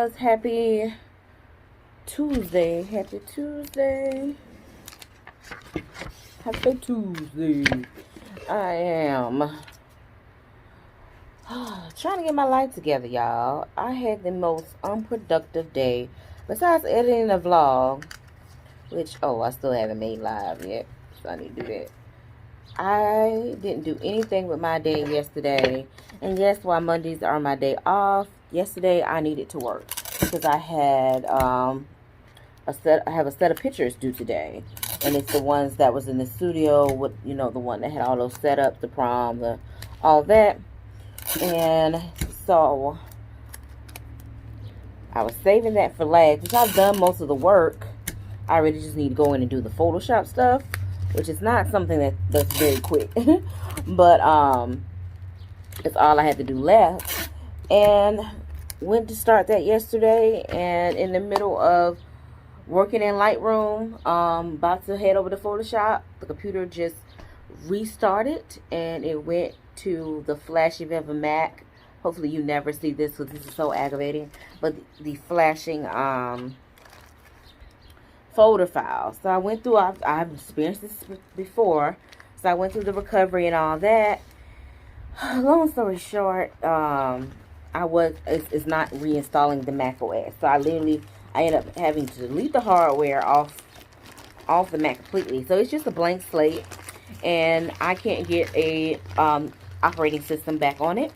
guys, happy Tuesday. Happy Tuesday. Happy Tuesday. I am trying to get my life together, y'all. I had the most unproductive day. Besides editing the vlog, which, I still haven't made live yet, so I need to do that. I didn't do anything with my day yesterday. And yes, while Mondays are my day off, yesterday I needed to work because I had I have a set of pictures due today, and it's the ones that was in the studio with, the one that had all those setups, the prom, all that. And so I was saving that for last, because I've done most of the work. I really just need to go in and do the Photoshop stuff, which is not something that's very quick. But it's all I had to do left. And went to start that yesterday, and in the middle of working in Lightroom, about to head over to Photoshop, the computer just restarted and it went to the flashing of a Mac. Hopefully you never see this because this is so aggravating, but the flashing folder file. So I went through, I've experienced this before, so I went through the recovery and all that. Long story short, it's not reinstalling the Mac OS. So I ended up having to delete the hardware off the Mac completely. So it's just a blank slate, and I can't get a operating system back on it.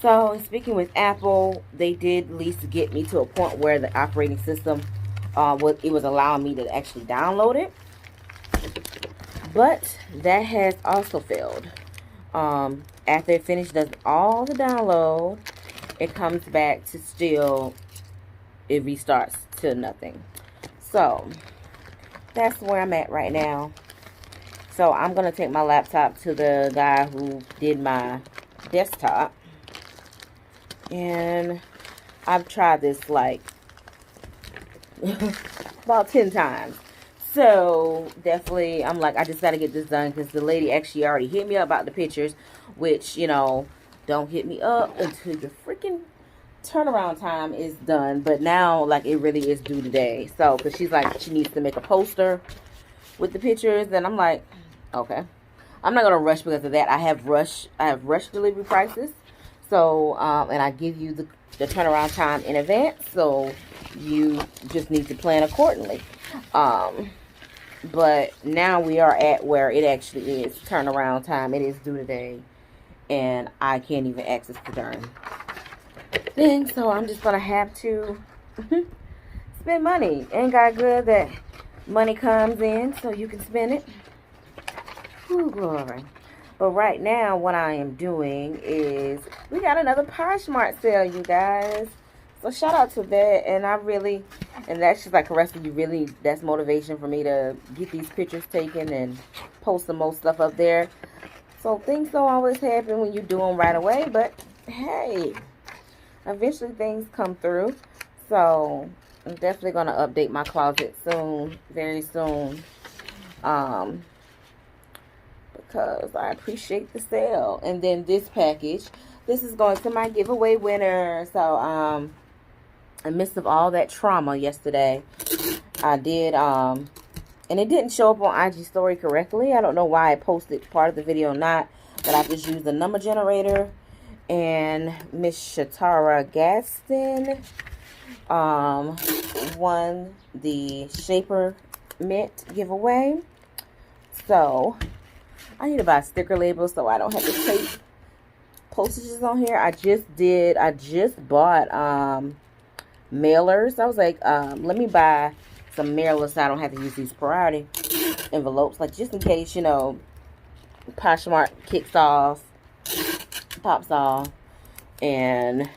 So speaking with Apple, they did at least get me to a point where the operating system it was allowing me to actually download it, but that has also failed. After it finishes does all the download, it comes back to still, it restarts to nothing. So that's where I'm at right now. So I'm gonna take my laptop to the guy who did my desktop, and I've tried this like about 10 times. So definitely I'm like, I just gotta get this done, because the lady actually already hit me up about the pictures, which, don't hit me up until your freaking turnaround time is done. But now, like, it really is due today. So because she's like, she needs to make a poster with the pictures, and I'm like, okay, I'm not gonna rush because of that. I have rush delivery prices. So and I give you the turnaround time in advance, so you just need to plan accordingly. But now we are at where it actually is turnaround time. It is due today, and I can't even access the darn thing. So I'm just gonna have to spend money. Ain't got good that money comes in so you can spend it. Whew, glory. But right now, what I am doing is, we got another Poshmark sale, you guys. So shout out to that. And that's just like Ressa, that's motivation for me to get these pictures taken and post some more stuff up there. So things don't always happen when you do them right away, but hey, eventually things come through. So I'm definitely going to update my closet soon, very soon. Because I appreciate the sale. And then this package, this is going to my giveaway winner. So in the midst of all that trauma yesterday, I did and it didn't show up on IG story correctly. I don't know why I posted part of the video or not, but I just used the number generator, and Miss Shatara Gaston won the Shaper Mint giveaway. So I need to buy sticker labels so I don't have to tape postages on here. I just bought mailers. I was like, let me buy some mailers so I don't have to use these priority envelopes, like just in case, Poshmark pops off, and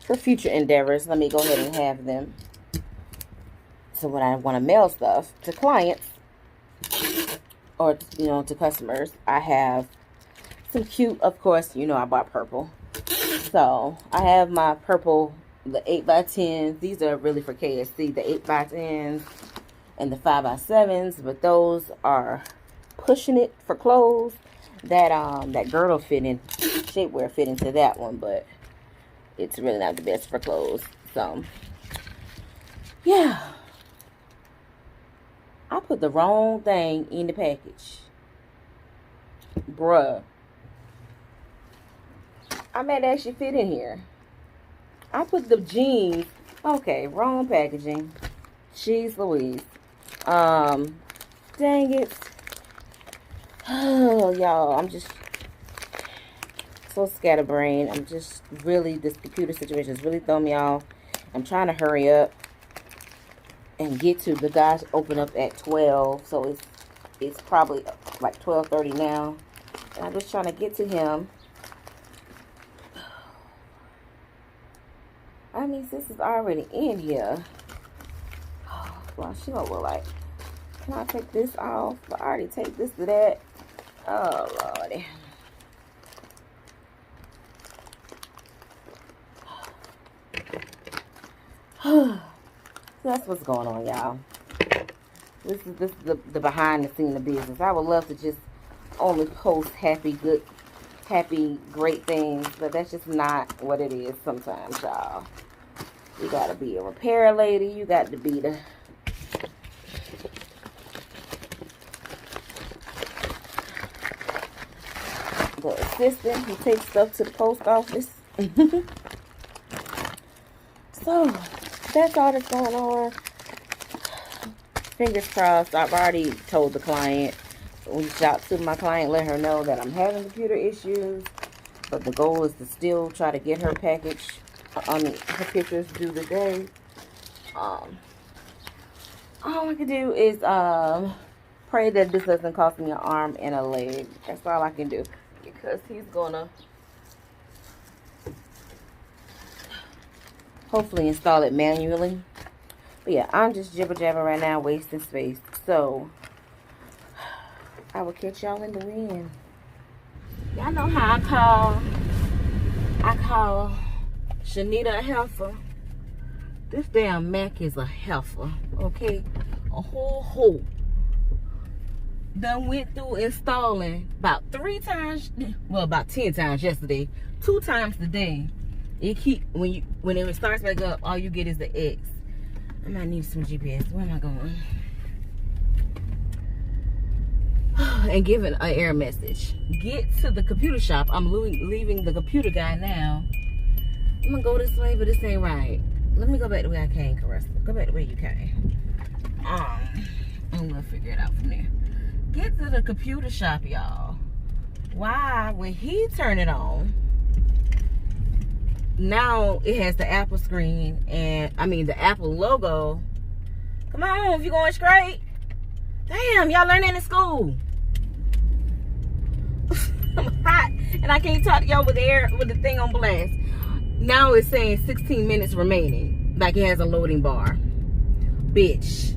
for future endeavors, let me go ahead and have them. So when I want to mail stuff to clients or, to customers, I have some cute, of course, I bought purple. So I have my purple, the 8x10s. These are really for KSC, the 8x10s and the 5x7s, but those are pushing it for clothes. That girdle fitting, shapewear fit into that one, but it's really not the best for clothes. So, yeah. I put the wrong thing in the package. Bruh. I might actually fit in here. I put the jeans. Okay, wrong packaging. Jeez Louise. Dang it. Oh, y'all, I'm just so scatterbrained. I'm just really, this computer situation is really throwing me off. I'm trying to hurry up and get to, the guys open up at 12, so it's probably like 12:30 now, and I'm just trying to get to him. I mean, sis is already in here. Oh, well, she gonna look like, can I take this off? But I already take this to that. Oh, Lordy. That's what's going on, y'all. This is the behind the scene of business. I would love to just only post happy, great things, but that's just not what it is sometimes, y'all. You gotta be a repair lady. You got to be the assistant who takes stuff to the post office. So that's all that's going on. Fingers crossed. I've already told the client, reached out to my client, let her know that I'm having computer issues, but the goal is to still try to get her package, her pictures due today. All I can do is pray that this doesn't cost me an arm and a leg. That's all I can do, because he's gonna hopefully install it manually. But yeah, I'm just jibber-jabber right now, wasting space. So, I will catch y'all in the wind. Y'all know how I call Shanita a heifer. This damn Mac is a heifer, okay? A whole hoe. Done went through installing about 3 times, well, about 10 times yesterday. 2 times today. It keep, when it starts back up, all you get is the X. I might need some GPS. Where am I going? And giving an error message. Get to the computer shop. I'm leaving the computer guy now. I'm gonna go this way, but this ain't right. Let me go back the way I came, Caressa. Go back the way you came. And we'll figure it out from there. Get to the computer shop, y'all. Why, when he turned it on, now it has the Apple screen and the Apple logo. Come on, if you're going straight. Damn, y'all learn that in school. I'm hot and I can't talk to y'all with the thing on blast. Now it's saying 16 minutes remaining, like it has a loading bar. Bitch.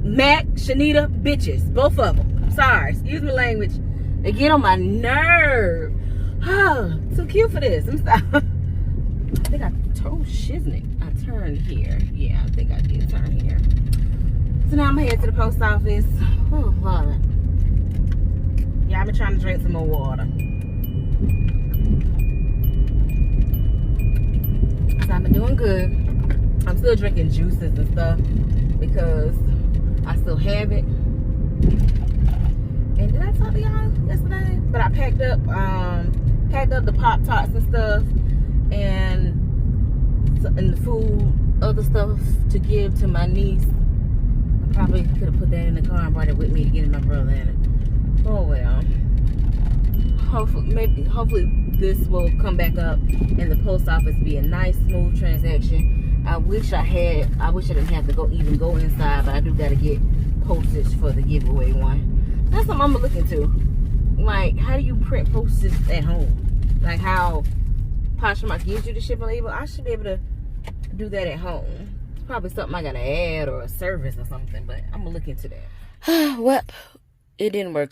Mac, Shanita, bitches, both of them. Sorry, excuse me language. They get on my nerve. Oh, too cute for this. I'm sorry. I think I told Shiznick I turned here. Yeah, I think I did turn here. So now I'm headed to the post office. Oh, Lord. Yeah, I've been trying to drink some more water. So I've been doing good. I'm still drinking juices and stuff because I still have it. And did I talk to y'all yesterday? But I packed up the Pop-Tarts and stuff. And the food, other stuff to give to my niece. I probably could have put that in the car and brought it with me to get my brother in it. Oh well. Hopefully this will come back up and the post office be a nice, smooth transaction. I wish I didn't have to go inside, but I do gotta get postage for the giveaway one. That's something I'm gonna look into. Like, how do you print postage at home? Like how Poshmark gives you the shipping label, I should be able to do that at home. It's probably something I gotta add or a service or something, but I'm gonna look into that. Well, it didn't work.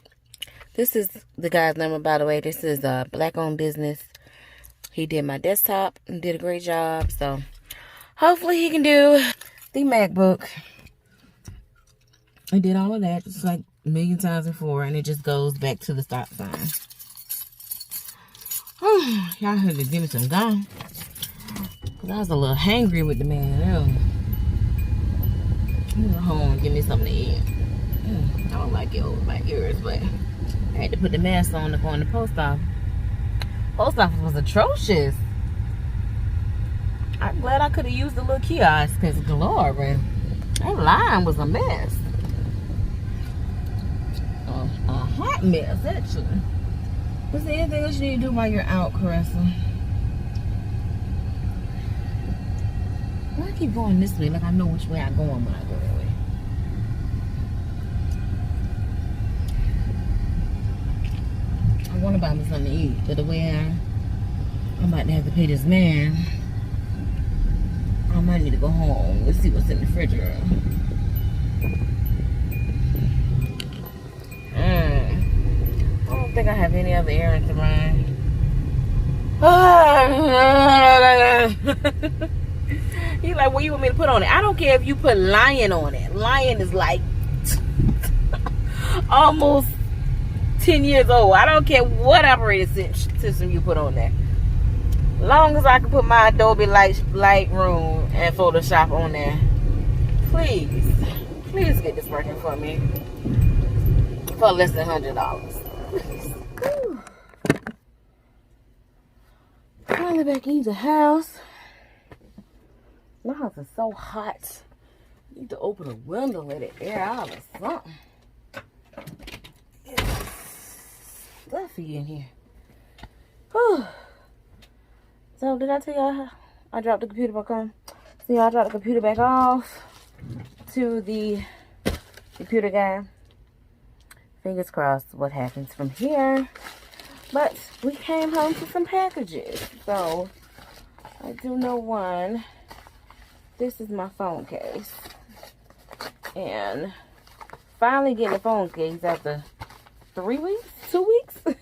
This is the guy's number, by the way. This is a black-owned business. He did my desktop and did a great job, so hopefully he can do the MacBook. He did all of that just like a million times before, and it just goes back to the stop sign. Oh, y'all heard to give me some gum. Cause I was a little hangry with the man. He went home and give me something to eat. I don't like it over my ears, but I had to put the mask on to go in the post office. Post office was atrocious. I'm glad I could have used the little kiosk, because glory, that line was a mess. A hot mess, actually. Was there anything else you need to do while you're out, Caressa? Why I keep going this way? Like I know which way I'm going when I go that way. I want to buy me something to eat, but the way I'm about to have to pay this man, I might need to go home. Let's see what's in the refrigerator. I don't think I have any other errands to run. He's like, what you want me to put on it? I don't care if you put lion on it. Lion is like almost 10 years old. I don't care what operating system you put on there. Long as I can put my Adobe Lightroom and Photoshop on there. Please get this working for me. For less than $100. Finally back in the house. My house is so hot. I need to open a window, let it air out or something. It's stuffy in here. Whew. So did I tell y'all I dropped the computer back on? See, I dropped the computer back off to the computer guy. Fingers crossed what happens from here. But we came home to some packages. So I do know one. This is my phone case. And finally getting a phone case after 3 weeks? 2 weeks?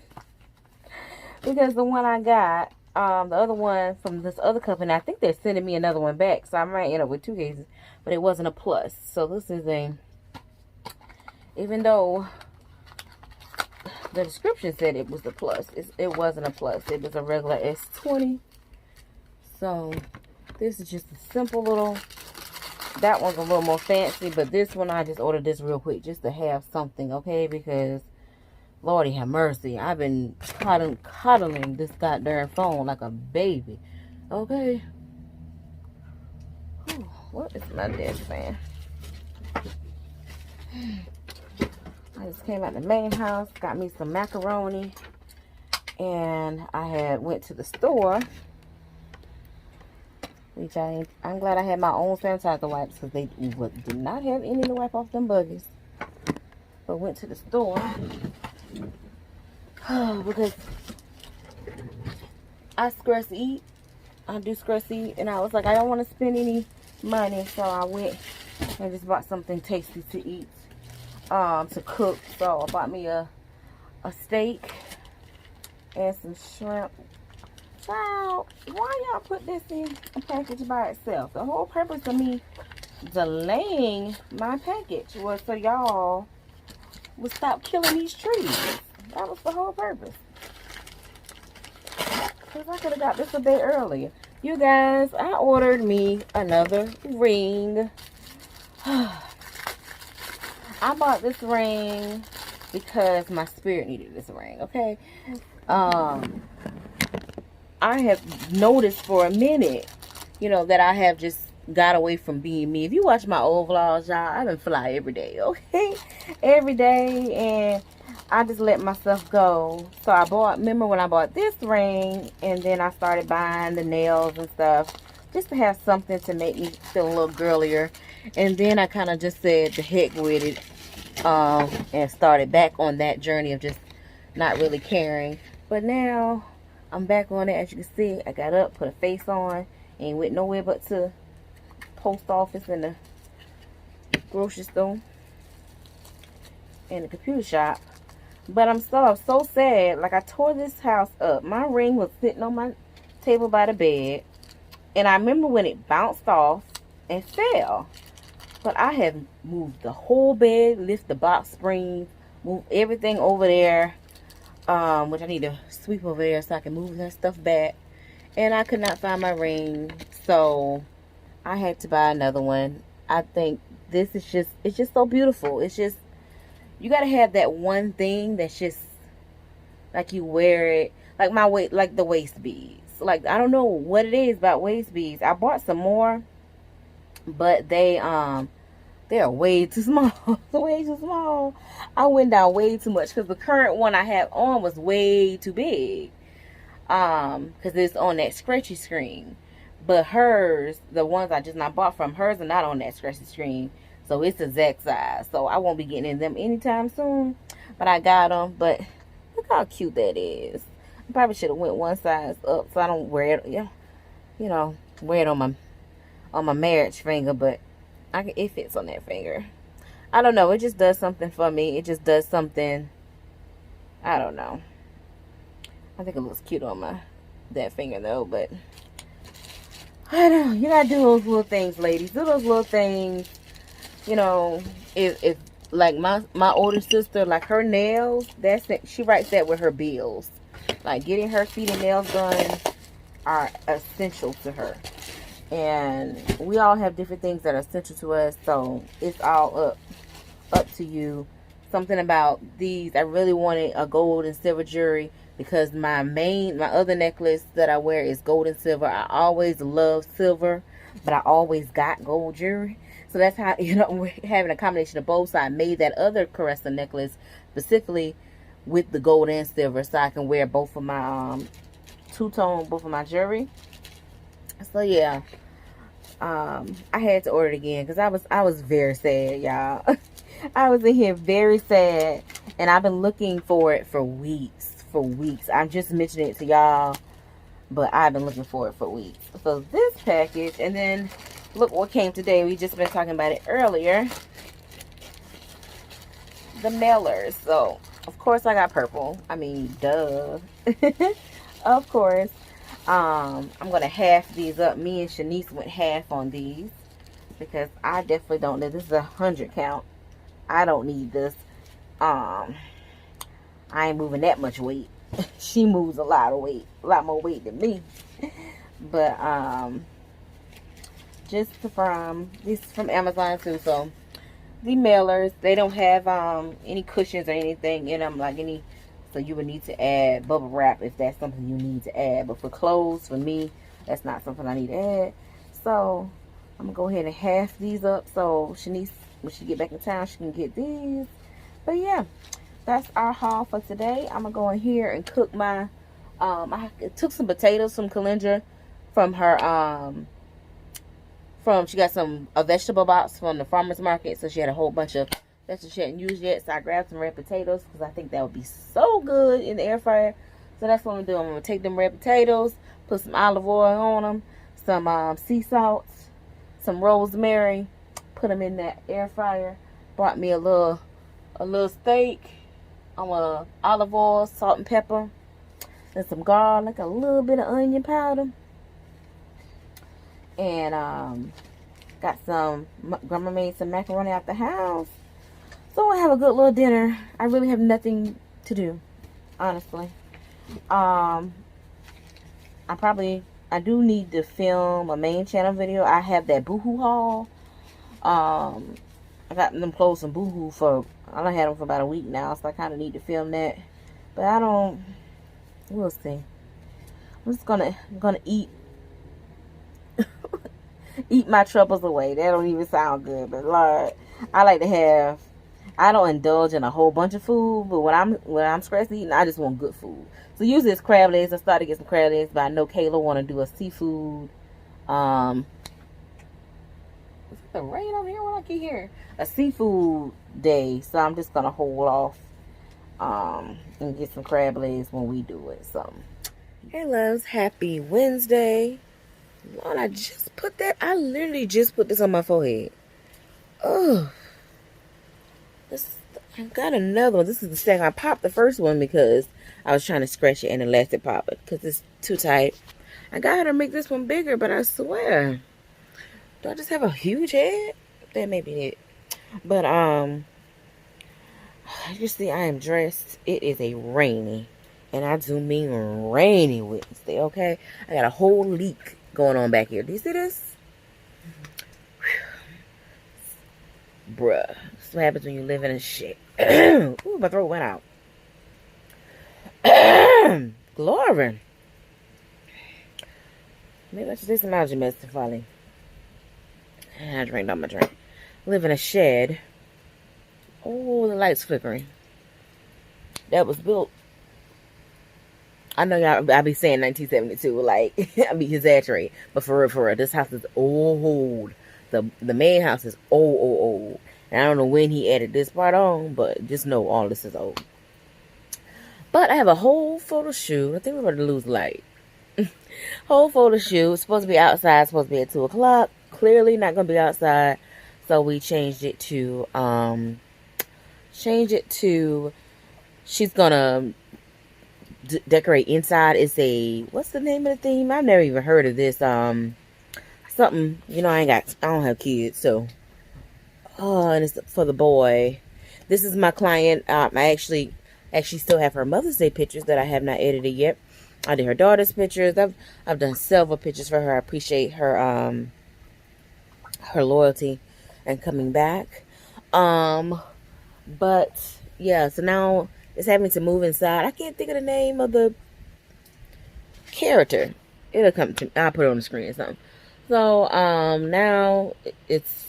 Because the one I got, the other one from this other company, I think they're sending me another one back. So I might end up with 2 cases. But it wasn't a plus. So this is a, even though the description said it was a plus, it wasn't a plus. It was a regular S20. So this is just a simple little, that one's a little more fancy, but this one I just ordered this real quick just to have something, okay? Because Lordy have mercy, I've been coddling this goddamn phone like a baby, okay? Whew, what is my desk fan? I just came out the main house, got me some macaroni, and I went to the store. Which I'm glad I had my own sanitizer wipes, because they did not have any to wipe off them buggies. But went to the store because I scratch eat. I do scratch eat, and I was like, I don't want to spend any money, so I went and just bought something tasty to eat, to cook. So I bought me a steak and some shrimp. Wow, why y'all put this in a package by itself? The whole purpose of me delaying my package was so y'all would stop killing these trees. That was the whole purpose. Because I could have got this a bit earlier. You guys, I ordered me another ring. I bought this ring because my spirit needed this ring, okay? I have noticed for a minute, you know, that I have just got away from being me. If you watch my old vlogs, y'all, I've been fly every day, okay? Every day, and I just let myself go. So I remember when I bought this ring, and then I started buying the nails and stuff, just to have something to make me feel a little girlier. And then I kind of just said, the heck with it, and started back on that journey of just not really caring. But now I'm back on it. As you can see, I got up, put a face on, and went nowhere but to post office and the grocery store and the computer shop. But I'm so sad. Like, I tore this house up. My ring was sitting on my table by the bed, and I remember when it bounced off and fell. But I have moved the whole bed, lift the box springs, moved everything over there. Which I need to sweep over there so I can move that stuff back. And I could not find my ring, so I had to buy another one. I think this is just, it's just so beautiful. It's just, you gotta have that one thing that's just like you wear it, like my weight, like the waist beads. Like, I don't know what it is about waist beads. I bought some more, but they're way too small. Way too small. I went down way too much because the current one I have on was way too big. Because it's on that scratchy screen. But hers, the ones I just not bought from, hers are not on that scratchy screen. So it's the exact size. So I won't be getting in them anytime soon. But I got them. But look how cute that is. I probably should have went one size up so I don't wear it. Yeah, you know, wear it on my marriage finger. But it fits on that finger. I don't know. It just does something for me. It just does something. I don't know. I think it looks cute on that finger though, but I don't know. You gotta do those little things, ladies. Do those little things. You know, if like my older sister, like her nails, that's it. She writes that with her bills. Like getting her feet and nails done are essential to her. And we all have different things that are essential to us, so it's all up to you. Something about these, I really wanted a gold and silver jewelry because my other necklace that I wear is gold and silver. I always loved silver, but I always got gold jewelry. So that's how, you know, we're having a combination of both. So I made that other Ressa necklace specifically with the gold and silver, so I can wear both of my two-tone, both of my jewelry. So yeah, I had to order it again because I was very sad, y'all. I was in here very sad, and I've been looking for it for weeks. I'm just mentioning it to y'all, but I've been looking for it for weeks. So this package, and then look what came today. We just been talking about it earlier. The mailers. So of course I got purple. I mean, duh. Of course. I'm gonna half these up. Me and Shanice went half on these because I definitely don't need this. Is 100 count. I don't need this. I ain't moving that much weight. She moves a lot of weight, a lot more weight than me. But just from this is from Amazon too. So the mailers, they don't have any cushions or anything in them, like any. So you would need to add bubble wrap if that's something you need to add. But for clothes, for me, that's not something I need to add. So I'm gonna go ahead and half these up so Shanice, when she get back in town, she can get these. But yeah, that's our haul for today. I'm gonna go in here and cook my I took some potatoes from Calendra from her she got a vegetable box from the farmer's market, so she had a whole bunch of vegetables she hadn't used yet. So I grabbed some red potatoes because I think that would be so good in the air fryer. So that's what I'm gonna do. I'm gonna take them red potatoes, put some olive oil on them, some sea salt, some rosemary, put them in that air fryer. Brought me a little steak, olive oil, salt and pepper, and some garlic, a little bit of onion powder, and got some. Grandma made some macaroni out the house, so I have a good little dinner. I really have nothing to do, honestly. I do need to film a main channel video. I have that Boohoo haul. I got them clothes from Boohoo I done had them for about a week now, so I kind of need to film that. But we'll see. I'm just gonna eat eat my troubles away. That don't even sound good, but Lord, I don't indulge in a whole bunch of food, but when I'm stressed eating, I just want good food. So usually it's crab legs. I started to get some crab legs, but I know Kayla want to do a seafood. Is it the rain over here? What I keep hearing? A seafood day, so I'm just gonna hold off and get some crab legs when we do it. So, hey loves, happy Wednesday. Lord, I literally just put this on my forehead. Oh, I got another one. This is the second. I popped the first one because I was trying to scratch it and it lasted pop it because it's too tight. I got her to make this one bigger, but I swear, do I just have a huge head? That may be it. But you see, I am dressed. It is a rainy And I do mean rainy Wednesday, okay? I got a whole leak going on back here. Do you see this? Bruh. That's what happens when you live in a shit. Ooh, my throat went out. Glory. Maybe I should take some allergy medicine finally. I drank all my drink. Live in a shed. Oh, the light's flickering. That was built. I know y'all, I be saying 1972, like, I be exaggerating. But for real, this house is old. The main house is old. And I don't know when he added this part on, but just know all this is old. But I have a whole photo shoot. I think we're going to lose light. Whole photo shoot. It's supposed to be outside. It's supposed to be at 2 o'clock. Clearly not going to be outside. So we changed it to, she's going to decorate inside. It's a, what's the name of the theme? I've never even heard of this. Something, you know, I don't have kids, so. Oh, and it's for the boy. This is my client. I actually still have her Mother's Day pictures that I have not edited yet. I did her daughter's pictures. I've done several pictures for her. I appreciate her her loyalty and coming back. But yeah, so now it's having to move inside. I can't think of the name of the character. It'll come to me. I'll put it on the screen or something. So now it's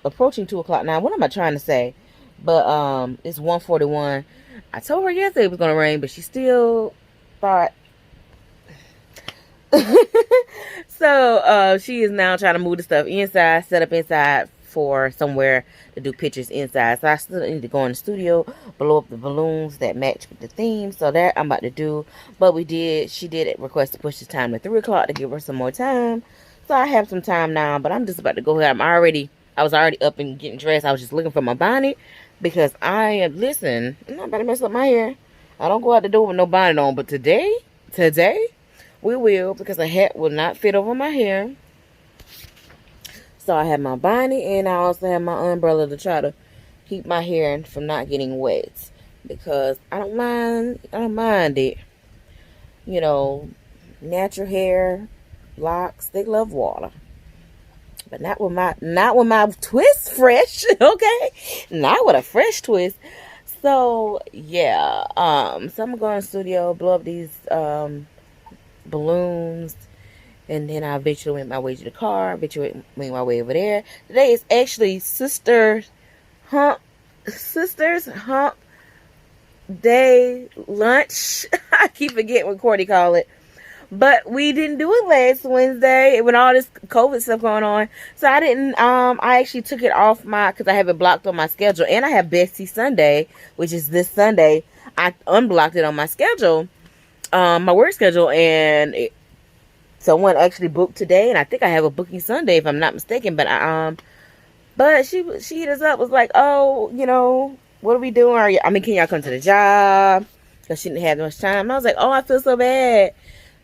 approaching 2 o'clock now. What am I trying to say? But it's 1:41. I told her yesterday it was gonna rain, but she still thought. So she is now trying to move the stuff inside, set up inside for somewhere to do pictures inside. So I still need to go in the studio, blow up the balloons that match with the theme. So that I'm about to do. But she did request to push the time to 3 o'clock to give her some more time. So I have some time now, but I'm just about to go ahead. I was already up and getting dressed. I was just looking for my bonnet because I'm not about to mess up my hair. I don't go out the door with no bonnet on, but today, we will, because a hat will not fit over my hair. So I have my bonnet, and I also have my umbrella to try to keep my hair from not getting wet, because I don't mind it. You know, natural hair, locks, they love water. But not with my twist fresh, okay? Not with a fresh twist. So yeah, so I'm gonna go in the studio, blow up these balloons, and then I eventually make my way to the car, eventually make my way over there. Today is actually Sisters Hump Day lunch. I keep forgetting what Courtney called it. But we didn't do it last Wednesday when all this COVID stuff going on. So I didn't, I actually took it off because I have it blocked on my schedule. And I have Bestie Sunday, which is this Sunday. I unblocked it on my schedule, my work schedule. And someone actually booked today. And I think I have a booking Sunday, if I'm not mistaken. But she hit us up, was like, oh, you know, what are we doing? Can y'all come to the job? Because she didn't have much time. And I was like, oh, I feel so bad.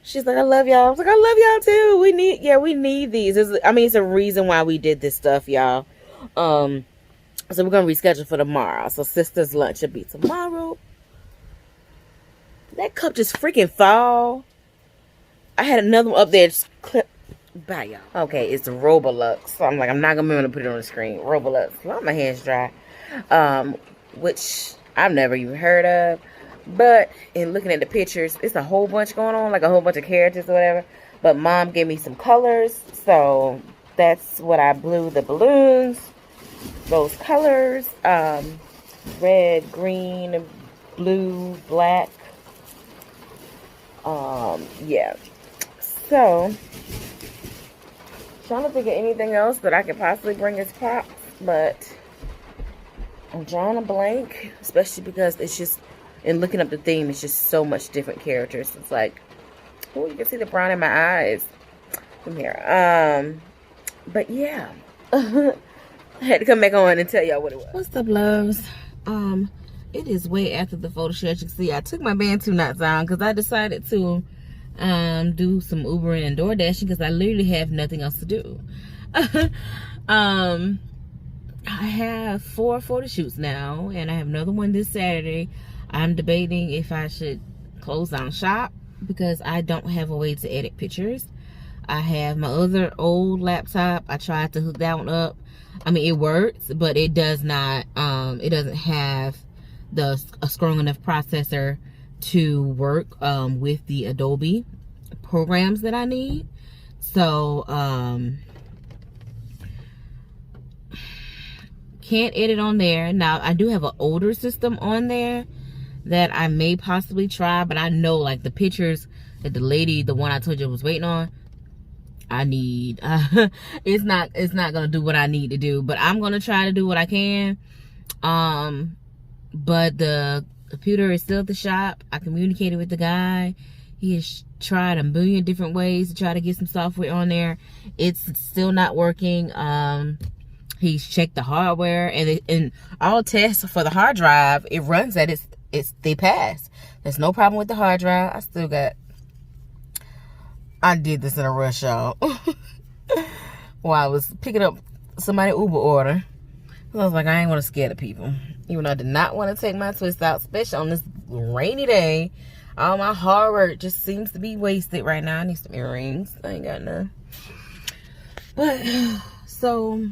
She's like, I love y'all. I was like, I love y'all too. We need these. It's a reason why we did this stuff, y'all. So we're going to reschedule for tomorrow. So sister's lunch will be tomorrow. That cup just freaking fall. I had another one up there just clip. Bye, y'all. Okay, it's Robulux. So I'm like, I'm not going to be able to put it on the screen. Robulux. Well, my hands dry. Which I've never even heard of. But in looking at the pictures, it's a whole bunch going on, like a whole bunch of characters or whatever. But mom gave me some colors, so that's what I blew the balloons. Those colors, red, green, blue, black. Yeah. So, trying to think of anything else that I could possibly bring as props, but I'm drawing a blank, especially because it's just. And looking up the theme, it's just so much different characters. It's like, oh, you can see the brown in my eyes from here. But yeah, I had to come back on and tell y'all what it was. What's up, loves? It is way after the photo shoot. As you can see, I took my band 2 knots on because I decided to do some Ubering and DoorDashing because I literally have nothing else to do. I have 4 photo shoots now, and I have another one this Saturday. I'm debating if I should close down shop because I don't have a way to edit pictures. I have my other old laptop. I tried to hook that one up. I mean, it works, but it does not, it doesn't have a strong enough processor to work with the Adobe programs that I need. So, can't edit on there. Now, I do have an older system on there that I may possibly try, but I know like the pictures that the one I told you I was waiting on, I need, it's not gonna do what I need to do, but I'm gonna try to do what I can. But the computer is still at the shop. I communicated with the guy. He has tried a million different ways to try to get some software on there. It's still not working. He's checked the hardware, and all tests for the hard drive, it runs that they pass. There's no problem with the hard drive. I did this in a rush, y'all. While I was picking up somebody's Uber order. I was like, I ain't want to scare the people. Even though I did not want to take my twist out, especially on this rainy day. All my hard work just seems to be wasted right now. I need some earrings. I ain't got none. But, so,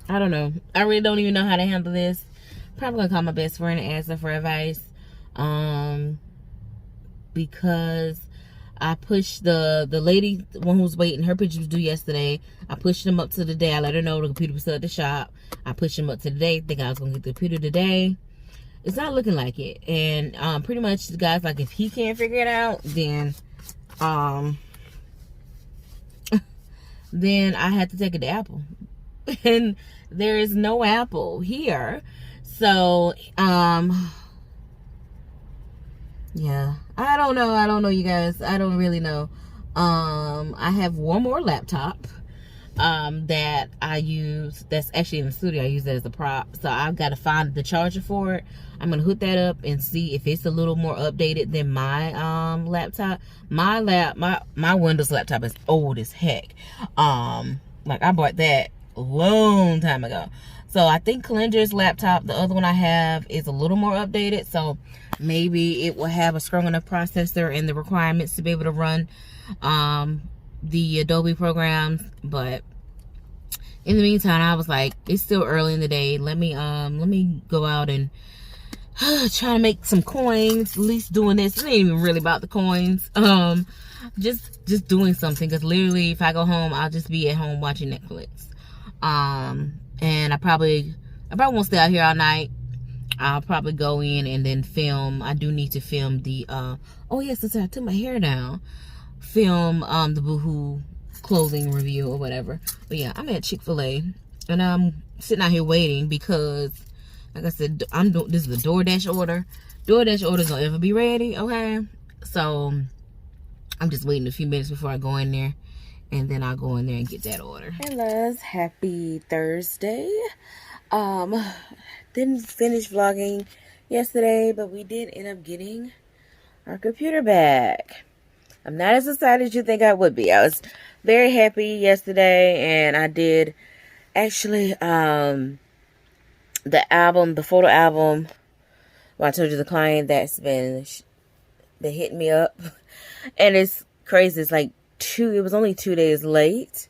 I don't know. I really don't even know how to handle this. Probably gonna call my best friend and ask her for advice. Because I pushed the lady, the one who was waiting, her picture was due yesterday. I pushed them up to the day. I let her know the computer was still at the shop. I pushed them up to the day, thinking I was going to get the computer today. It's not looking like it. And pretty much the guy's like, if he can't figure it out, then then I had to take it to Apple. And there is no Apple here. So, yeah, I don't know, you guys. I don't really know. I have one more laptop that I use, that's actually in the studio. I use that as a prop. So I've got to find the charger for it. I'm gonna hook that up and see if it's a little more updated than my laptop. My Windows laptop is old as heck. Like I bought that a long time ago. So I think Calendar's laptop, the other one I have, is a little more updated. So maybe it will have a strong enough processor and the requirements to be able to run the Adobe programs. But in the meantime, I was like, it's still early in the day. Let me go out and try to make some coins. At least doing this. It ain't even really about the coins. Just doing something. Because literally, if I go home, I'll just be at home watching Netflix. And I probably won't stay out here all night. I'll probably go in and then film. I do need to film the oh yes, since I took my hair down, film the Boohoo clothing review or whatever. But yeah, I'm at Chick-fil-A and I'm sitting out here waiting because, like I said, this is a DoorDash order. DoorDash orders don't ever be ready, okay? So I'm just waiting a few minutes before I go in there, and then I'll go in there and get that order. Hey loves, happy Thursday. Didn't finish vlogging yesterday, but we did end up getting our computer back. I'm not as excited as you think I would be. I was very happy yesterday, and I did actually the photo album. Well, I told you the client that's been hitting me up, and it's crazy. It's like it was only 2 days late.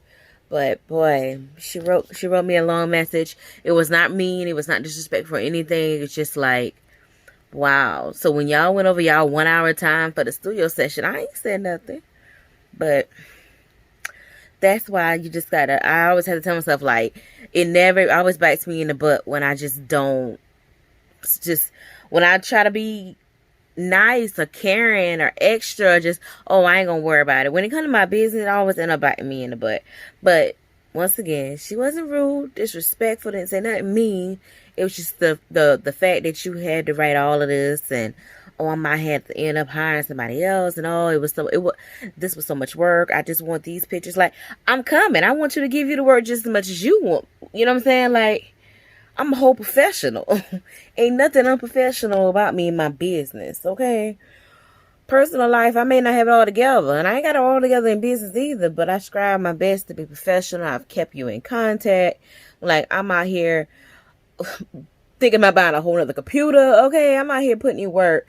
But boy, she wrote me a long message. It was not mean. It was not disrespectful or anything. It's just like, wow. So when y'all went over y'all 1 hour time for the studio session, I ain't said nothing. But that's why you just gotta, I always have to tell myself, like, it never always bites me in the butt when I just don't, when I try to be nice or caring or extra, or just, oh, I ain't gonna worry about it. When it comes to my business, it always end up biting me in the butt. But once again, she wasn't rude, disrespectful, didn't say nothing mean. It was just the fact that you had to write all of this, and oh, I might have to end up hiring somebody else, and oh, this was so much work. I just want these pictures. Like, I'm coming. I want you to give you the work just as much as you want. You know what I'm saying? Like, I'm a whole professional. Ain't nothing unprofessional about me in my business, okay? Personal life, I may not have it all together, and I ain't got it all together in business either, but I strive my best to be professional. I've kept you in contact. Like, I'm out here thinking about buying a whole nother computer. Okay, I'm out here putting in work.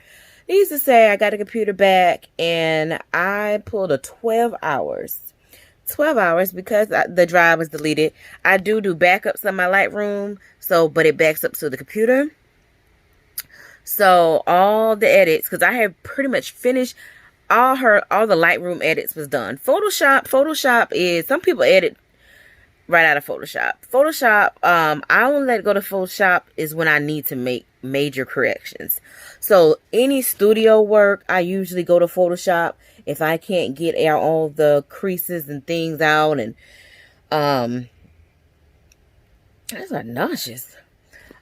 Needless to say, I got a computer back, and I pulled a 12 hours. 12 hours because the drive was deleted. I do backups on my Lightroom, but it backs up to the computer. So all the edits, because I have pretty much finished all the Lightroom edits was done. Photoshop is, some people edit right out of Photoshop. I only let it go to Photoshop is when I need to make major corrections. So any studio work, I usually go to Photoshop if I can't get out all the creases and things out, and that's like nauseous.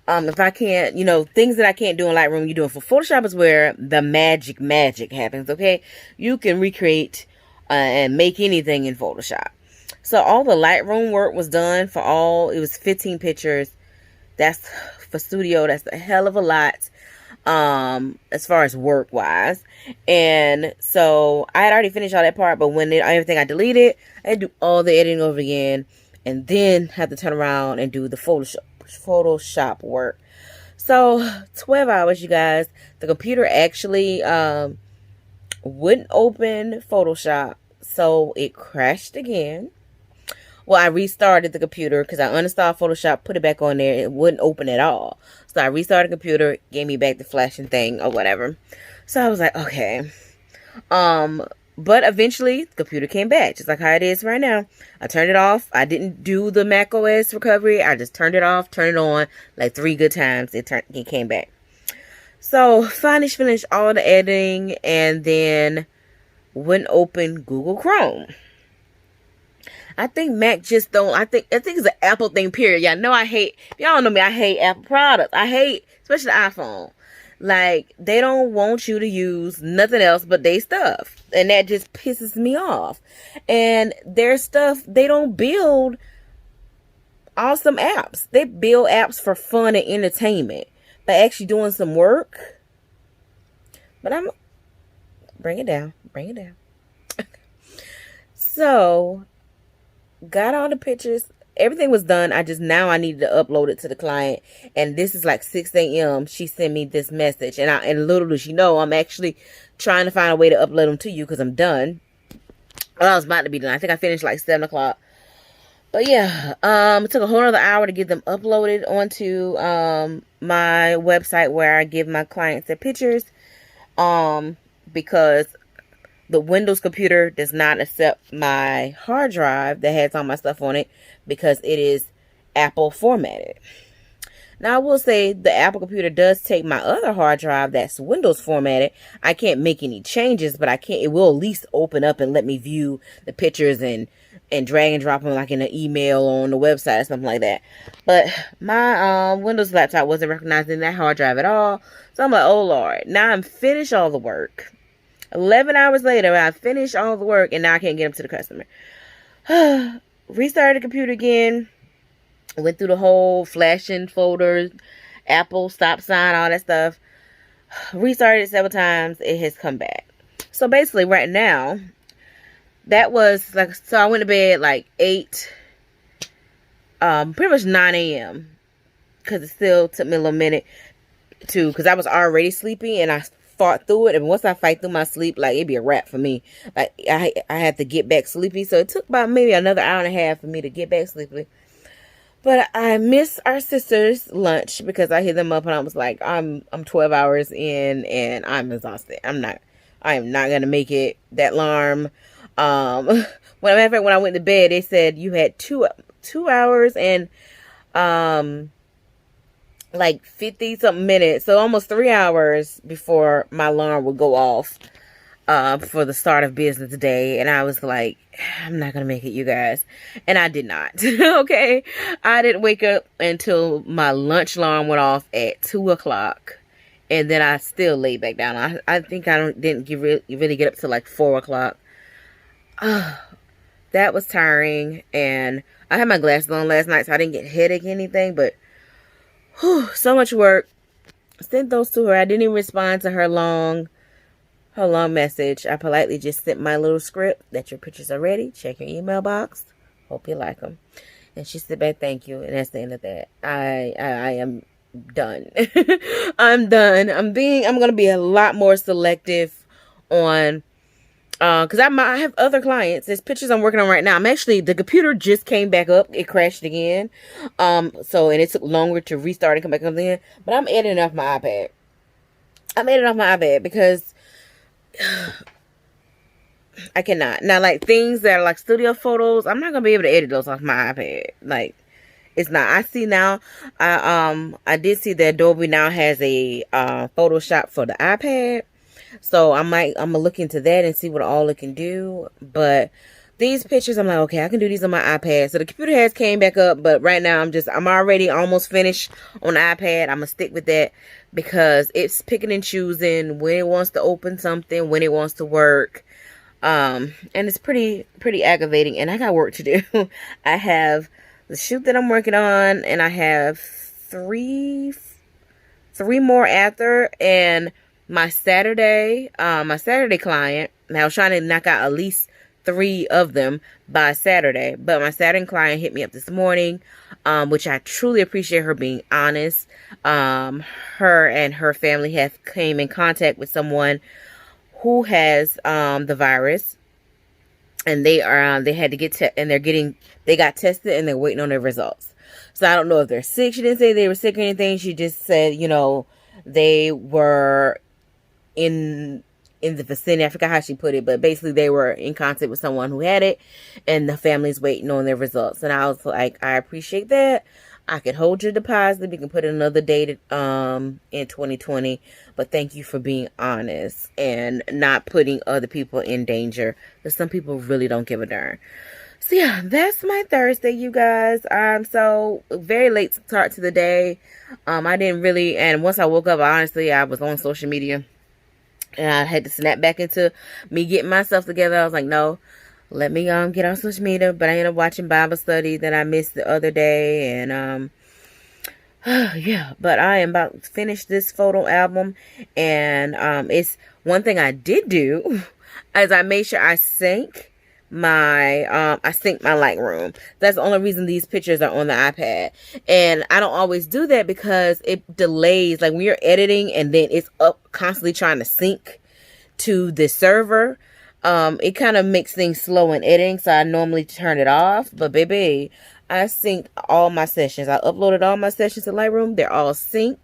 If I can't, things that I can't do in Lightroom, you do it for Photoshop is where the magic happens, okay? You can recreate and make anything in Photoshop. So all the Lightroom work was done it was 15 pictures. That's for studio. That's a hell of a lot, as far as work-wise. And so I had already finished all that part, but when everything I deleted, I had to do all the editing over again, and then have to turn around and do the Photoshop work. So 12 hours, you guys. The computer actually wouldn't open Photoshop, so it crashed again. Well, I restarted the computer because I uninstalled Photoshop, put it back on there. It wouldn't open at all. So I restarted the computer, gave me back the flashing thing or whatever. So I was like, okay. But eventually, the computer came back, just like how it is right now. I turned it off. I didn't do the Mac OS recovery. I just turned it off, turned it on, like 3 good times. It came back. So finally finished all the editing, and then wouldn't open Google Chrome. I think Mac just don't. I think it's an Apple thing, period. Y'all know I hate. Y'all know me. I hate Apple products. I hate, especially the iPhone. Like, they don't want you to use nothing else but their stuff. And that just pisses me off. And their stuff, they don't build awesome apps. They build apps for fun and entertainment. By actually doing some work. But bring it down. So, got all the pictures. Everything was done. I needed to upload it to the client. And this is like 6 a.m. She sent me this message. And little does she know, I'm actually trying to find a way to upload them to you because I'm done. Well, I was about to be done. I think I finished like 7 o'clock. But yeah, it took a whole other hour to get them uploaded onto my website where I give my clients their pictures. Because the Windows computer does not accept my hard drive that has all my stuff on it because it is Apple formatted. Now, I will say the Apple computer does take my other hard drive that's Windows formatted. I can't make any changes, but it will at least open up and let me view the pictures and drag and drop them like in an email on the website or something like that. But my Windows laptop wasn't recognizing that hard drive at all. So I'm like, oh Lord, now I'm finished all the work. 11 hours later, I finished all the work, and now I can't get them to the customer. Restarted the computer again. Went through the whole flashing folders, Apple, stop sign, all that stuff. Restarted it several times. It has come back. So basically, right now, that was like, so I went to bed like 8, pretty much 9 a.m. Because it still took me a little minute because I was already sleepy, and I fought through it, and once I fight through my sleep, like, it'd be a wrap for me. Like, I had to get back sleepy, so it took about maybe another hour and a half for me to get back sleepy. But I miss our sister's lunch because I hit them up and I was like, I'm 12 hours in and I'm exhausted. I am not gonna make it that long. When I went to bed, they said you had 2 hours and like 50 something minutes, so almost 3 hours before my alarm would go off for the start of business day. And I was like, I'm not gonna make it, you guys. And I did not. Okay, I didn't wake up until my lunch alarm went off at 2 o'clock, and then I still laid back down. I think I didn't really get up till like 4 o'clock. That was tiring, and I had my glasses on last night, so I didn't get headache or anything, but so much work. Sent those to her. I didn't even respond to her long message. I politely just sent my little script that your pictures are ready. Check your email box. Hope you like them. And she said back, thank you. And that's the end of that. I am done. I'm done. I'm going to be a lot more selective on, because I have other clients. There's pictures I'm working on right now. The computer just came back up. It crashed again. And it took longer to restart and come back up again. But I'm editing off my iPad. Because I cannot. Now, like, things that are like studio photos, I'm not going to be able to edit those off my iPad. Like, it's not. I see now, I did see that Adobe now has a Photoshop for the iPad. So I'm gonna look into that and see what all it can do. But these pictures, I'm like, okay, I can do these on my iPad. So the computer has came back up, but right now I'm already almost finished on the iPad. I'm gonna stick with that because it's picking and choosing when it wants to open something, when it wants to work. And it's pretty aggravating, and I got work to do. I have the shoot that I'm working on, and I have three more after, and my Saturday client. Now I was trying to knock out at least 3 of them by Saturday, but my Saturday client hit me up this morning, which I truly appreciate her being honest. Her and her family have came in contact with someone who has the virus, and they had to get they got tested and they're waiting on their results. So I don't know if they're sick. She didn't say they were sick or anything. She just said, they were in the vicinity. I forgot how she put it, but basically they were in contact with someone who had it, and the family's waiting on their results. And I was like, I appreciate that. I could hold your deposit. We can put another date in 2020. But thank you for being honest and not putting other people in danger, because some people really don't give a darn. So yeah, that's my Thursday, you guys. So very late start to the day. I didn't really, and once I woke up, honestly, I was on social media, and I had to snap back into me getting myself together. I was like, no, let me get on social media. But I ended up watching Bible study that I missed the other day, and yeah. But I am about to finish this photo album, and it's one thing I did do is I made sure I sync my Lightroom. That's the only reason these pictures are on the iPad, and I don't always do that because it delays, like when you're editing and then it's up constantly trying to sync to the server. It kind of makes things slow in editing, so I normally turn it off. But baby, I synced all my sessions. I uploaded all my sessions to Lightroom. They're all synced,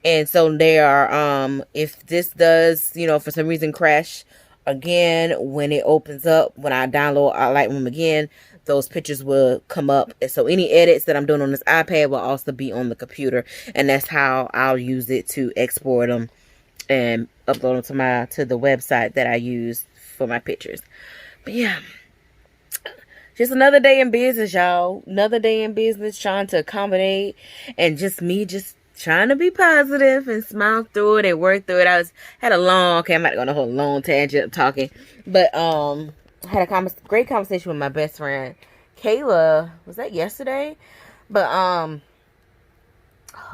and so they are if this does for some reason crash again when it opens up, when I download Lightroom again, those pictures will come up. And so any edits that I'm doing on this iPad will also be on the computer, and that's how I'll use it to export them and upload them to the website that I use for my pictures. But yeah, just another day in business, y'all. Another day in business, trying to accommodate, and just trying to be positive and smile through it and work through it. I had a long, okay, I'm not going to hold a long tangent of talking, but had a great conversation with my best friend Kayla. Was that yesterday? But oh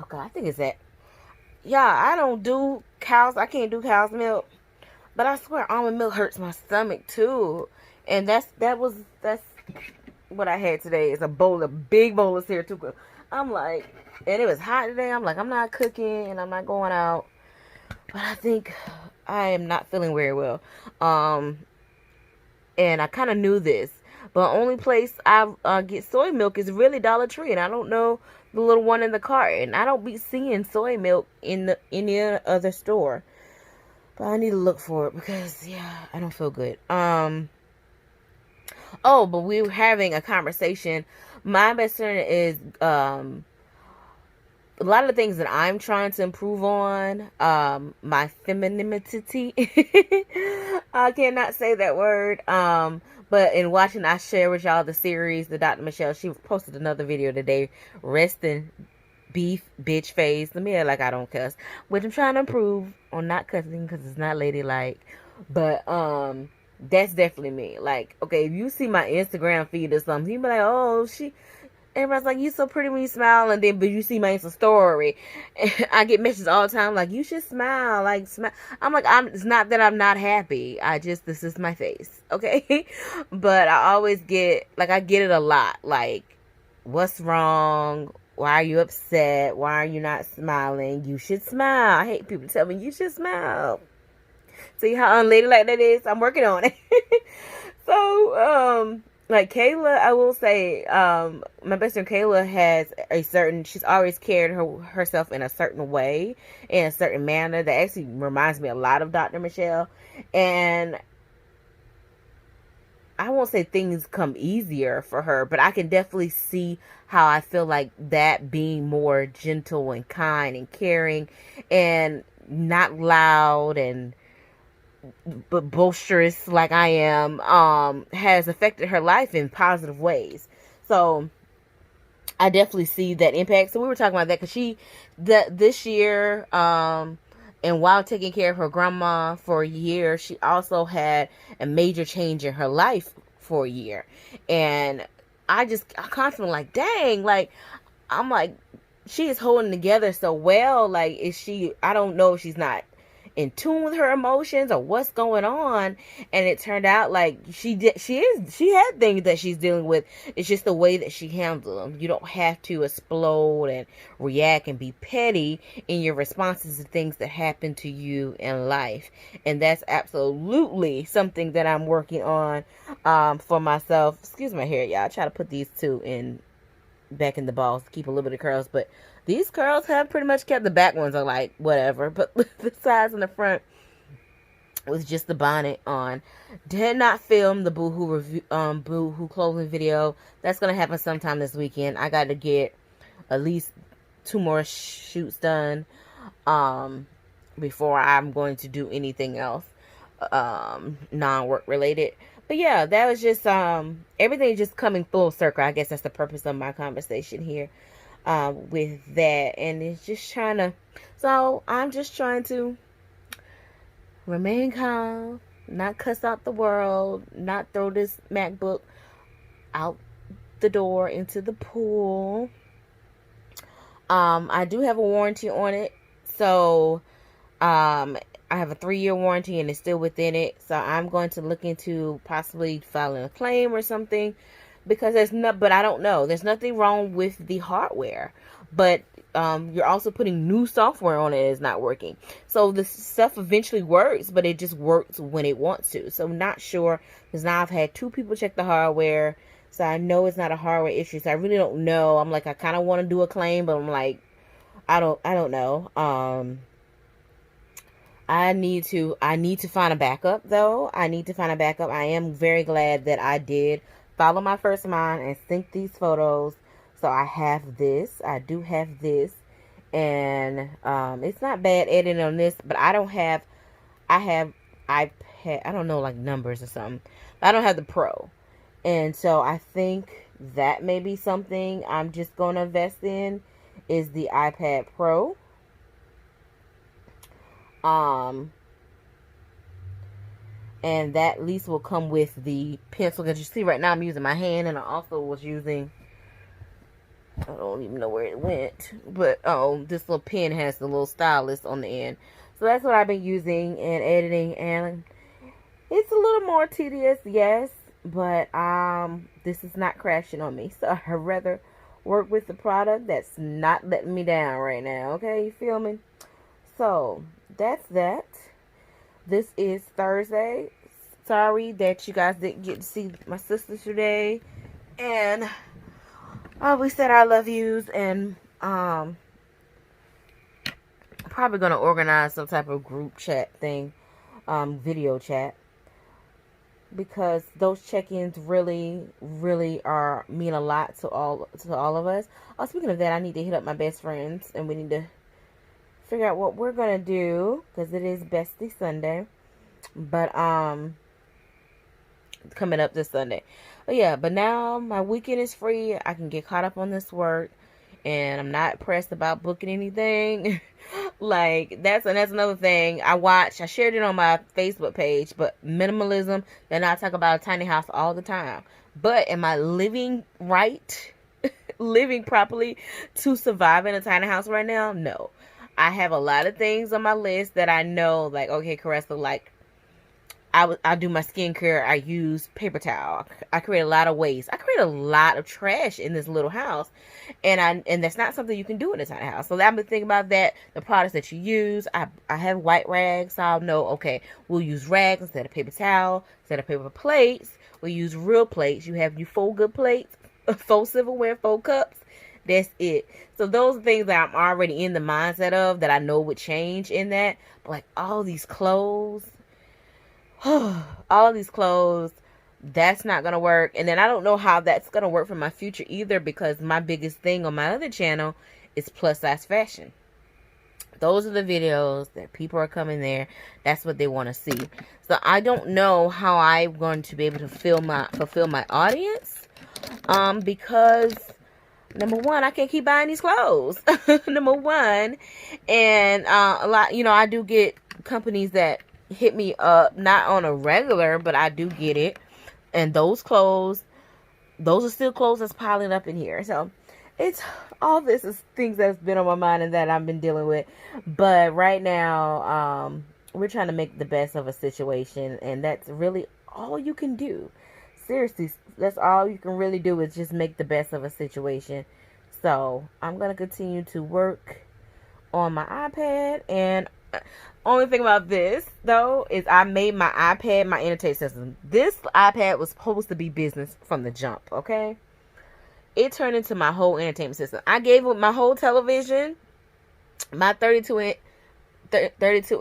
god, I think it's that. Yeah, I don't do cows. I can't do cow's milk, but I swear almond milk hurts my stomach too. And that's what I had today. Is a big bowl of cereal. I'm like, and it was hot today. I'm like, I'm not cooking and I'm not going out. But I think I am not feeling very well. And I kind of knew this. But the only place I get soy milk is really Dollar Tree. And I don't know the little one in the carton. I don't be seeing soy milk in any other store. But I need to look for it because, yeah, I don't feel good. Oh, but we were having a conversation. My best friend is a lot of the things that I'm trying to improve on, my femininity. I cannot say that word. But in watching, I share with y'all the series, the Dr. Michelle. She posted another video today, resting beef bitch face. Let me act like I don't cuss, which I'm trying to improve on not cussing because it's not ladylike. But that's definitely me. Like, okay, if you see my Instagram feed or something, you be like, oh, everybody's like, you so pretty when you smile, and then but you see my Insta story, I get messages all the time like, you should smile, like smile. I'm like, it's not that I'm not happy. This is my face, okay? But I always get, like, I get it a lot, like, what's wrong? Why are you upset? Why are you not smiling? You should smile. I hate people tell me you should smile. See how unladylike that is? I'm working on it. So, like Kayla, I will say, my best friend Kayla has she's always carried herself in a certain way, in a certain manner that actually reminds me a lot of Dr. Michelle. And I won't say things come easier for her, but I can definitely see how I feel like that being more gentle and kind and caring and not loud and but boisterous like I am, has affected her life in positive ways. So I definitely see that impact. So we were talking about that because this year, and while taking care of her grandma for a year, she also had a major change in her life for a year. And I constantly like, dang, like, I'm like, she is holding together so well. Like, I don't know if she's not in tune with her emotions or what's going on. And it turned out like she had things that she's dealing with. It's just the way that she handles them. You don't have to explode and react and be petty in your responses to things that happen to you in life. And that's absolutely something that I'm working on for myself. Excuse my hair, y'all. I try to put these two back in the balls to keep a little bit of curls, but these curls have pretty much kept. The back ones are like whatever, but the sides in the front was just the bonnet on. Did not film the Boohoo review, Boohoo clothing video. That's gonna happen sometime this weekend. I got to get at least 2 more shoots done before I'm going to do anything else non-work related. But yeah, that was just everything just coming full circle. I guess that's the purpose of my conversation here with that. And it's just I'm just trying to remain calm, not cuss out the world, not throw this MacBook out the door into the pool. I do have a warranty on it, so I have a 3-year warranty and it's still within it. So I'm going to look into possibly filing a claim or something, because but I don't know. There's nothing wrong with the hardware, but you're also putting new software on it that's not working. So the stuff eventually works, but it just works when it wants to. So I'm not sure, because now I've had 2 people check the hardware. So I know it's not a hardware issue. So I really don't know. I'm like, I kind of want to do a claim, but I'm like, I don't know. I need to find a backup though. I need to find a backup. I am very glad that I did follow my first mind and sync these photos. So I have this. I do have this. And it's not bad editing on this, but I have iPad, I don't know, like numbers or something. I don't have the Pro. And so I think that may be something I'm just going to invest in, is the iPad Pro. And that at least will come with the pencil, because you see right now I'm using my hand, and I also was using, I don't even know where it went, but this little pen has the little stylus on the end. So that's what I've been using and editing, and it's a little more tedious, yes, but this is not crashing on me. So I'd rather work with the product that's not letting me down right now. Okay, you feel me? So that's that. This is Thursday. Sorry that you guys didn't get to see my sisters today. And we said I love yous, and probably gonna organize some type of group chat thing, video chat, because those check-ins really mean a lot to all of us. Oh, speaking of that, I need to hit up my best friends, and we need to figure out what we're gonna do, because it is Bestie Sunday, but coming up this Sunday. But yeah, but now my weekend is free. I can get caught up on this work, and I'm not pressed about booking anything. Like that's another thing. I shared it on my Facebook page, but minimalism, and I talk about a tiny house all the time. But am I living right, living properly to survive in a tiny house right now? No. I have a lot of things on my list that I know, like, okay, Caressa, like, I do my skincare, I use paper towel. I create a lot of waste. I create a lot of trash in this little house. And that's not something you can do in a tiny house. So I've been thinking about that. The products that you use. I have white rags, so I'll know, okay, we'll use rags instead of paper towel, instead of paper plates. We'll use real plates. You have your 4 good plates, 4 silverware, 4 cups. That's it. So those are things that I'm already in the mindset of, that I know would change in that. But like all these clothes, all these clothes, that's not gonna work. And then I don't know how that's gonna work for my future either, because my biggest thing on my other channel is plus size fashion. Those are the videos that people are coming there. That's what they want to see. So I don't know how I'm going to be able to fulfill my audience, because number one, I can't keep buying these clothes. Number one, and a lot, I do get companies that hit me up, not on a regular, but I do get it. And those clothes, those are still clothes that's piling up in here. So it's all this is things that's been on my mind and that I've been dealing with. But right now, we're trying to make the best of a situation, and that's really all you can do. Seriously, that's all you can really do, is just make the best of a situation. So I'm gonna continue to work on my iPad. And only thing about this though is I made my iPad my entertainment system. This iPad was supposed to be business from the jump. Okay, it turned into my whole entertainment system. I gave it my whole television, my 32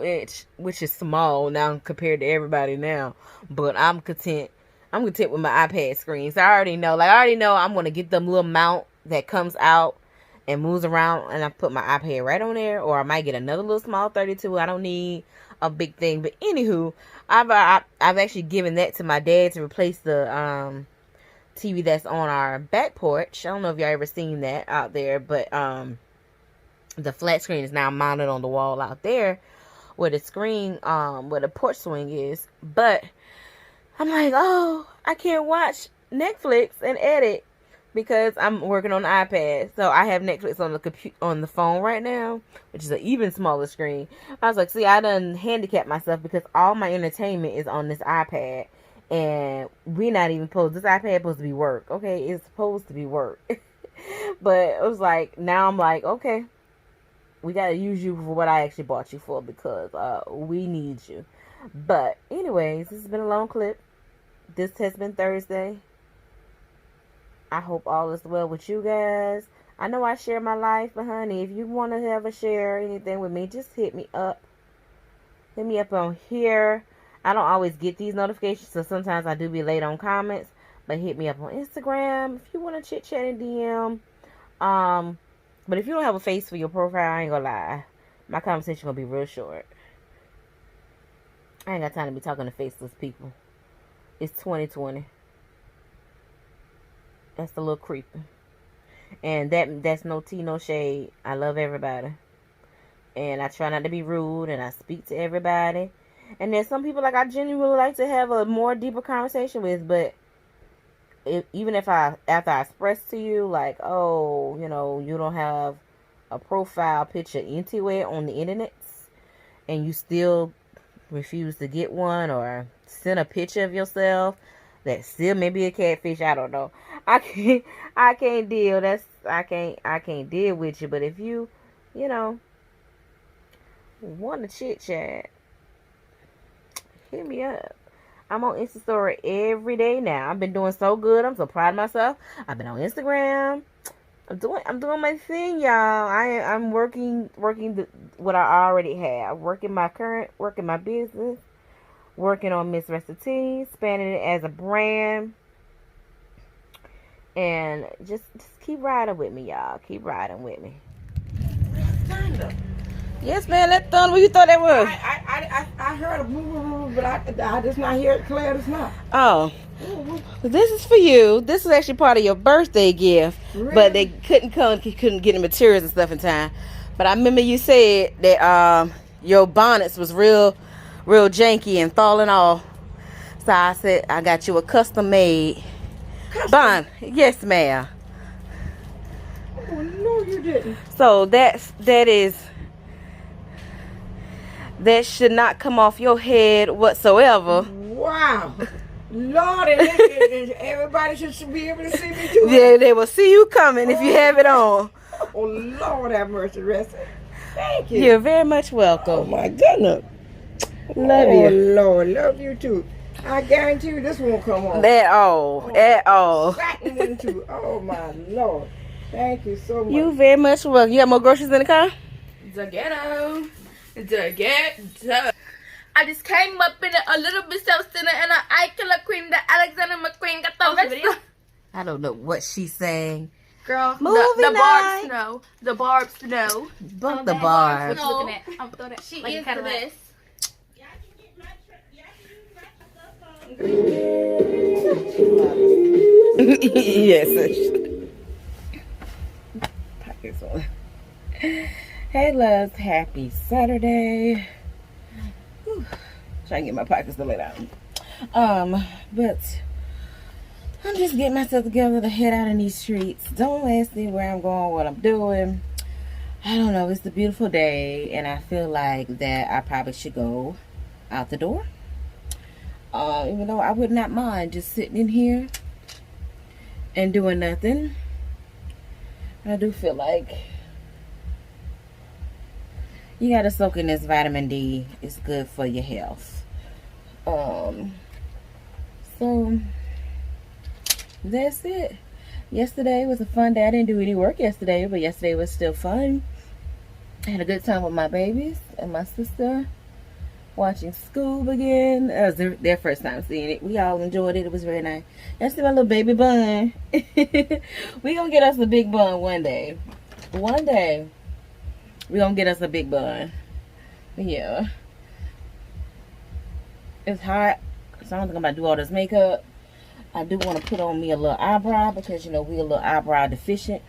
inch, which is small now compared to everybody now, but I'm content with my iPad screen. So I already know I'm going to get them little mount that comes out and moves around, and I put my iPad right on there. Or I might get another little small 32. I don't need a big thing. But anywho, I've actually given that to my dad to replace the TV that's on our back porch. I don't know if y'all ever seen that out there, but the flat screen is now mounted on the wall out there where the screen, where the porch swing is. But I'm like, oh, I can't watch Netflix and edit because I'm working on the iPad. So I have Netflix on the phone right now, which is an even smaller screen. I was like, see, I done handicapped myself because all my entertainment is on this iPad, and we're not even this iPad supposed to be work. Okay, it's supposed to be work. But it was like, now I'm like, okay, we got to use you for what I actually bought you for, because we need you. But anyways, this has been a long clip. This has been Thursday. I hope all is well with you guys. I know I share my life, but honey, if you want to ever share anything with me, just hit me up. Hit me up on here. I don't always get these notifications, so sometimes I do be late on comments. But hit me up on Instagram if you want to chit chat and DM. But if you don't have a face for your profile, I ain't gonna lie, my conversation gonna be real short. I ain't got time to be talking to faceless people. It's 2020. That's a little creepy. And that's no tea, no shade. I love everybody. And I try not to be rude, and I speak to everybody. And there's some people like I genuinely like to have a more deeper conversation with, but even if after I express to you, like, oh, you don't have a profile picture anywhere on the internet, and you still refuse to get one, or send a picture of yourself that still may be a catfish, I don't know. I can't deal. I can't deal with you. But if you want to chit chat, hit me up. I'm on Insta story every day now. I've been doing so good. I'm so proud of myself. I've been on Instagram. I'm doing my thing, y'all. I'm working what I already have. Working my business. Working on MissRessaT, expanding it as a brand. And just keep riding with me, y'all. Keep riding with me. Thunder. Yes, man, that thunder. What you thought that was? I heard a boo, but I just not hear it clear as not. Oh, this is for you. This is actually part of your birthday gift, really? But they couldn't get the materials and stuff in time. But I remember you said that your bonnets was real janky and falling off. So I said I got you a custom made bonnet. Yes, ma'am. Oh, no, you didn't. So that should not come off your head whatsoever. Wow. Lord, and everybody should be able to see me too. Yeah, they will see you coming if you have it on. Oh, Lord have mercy, Ressa. Thank you. You're very much welcome. Oh, my goodness. Love Oh, you. Lord, love you too. I guarantee you this won't come off. At all. At all. Satin one too. Oh, my Lord. Thank you so much. You very much welcome. You got more groceries in the car? The ghetto. The ghetto. I just came up in a little bit self-centered and an icon queen, the Alexander McQueen got the video. I don't know what she's saying. Girl, Movie the night. barbs know. The barbs know. Bump the bar. What you looking at? I'm throwing that. She is for this. Yes. Pockets on. Hey, loves. Happy Saturday. Whew. Trying to get my pockets to lay down. But I'm just getting myself together to head out in these streets. Don't ask me where I'm going, what I'm doing. I don't know. It's a beautiful day, and I feel like that I probably should go out the door. Even though I would not mind just sitting in here and doing nothing. I do feel like you gotta soak in this vitamin D. It's good for your health. So that's it. Yesterday was a fun day. I didn't do any work yesterday, but yesterday was still fun. I had a good time with my babies and my sister. Watching school again. That was their first time seeing it. We all enjoyed it. It was very nice. That's my little baby bun. We gonna get us a big bun one day. One day. We gonna get us a big bun. Yeah. It's hot. So I don't think I'm about to do all this makeup. I do want to put on me a little eyebrow because, you know, we a little eyebrow deficient.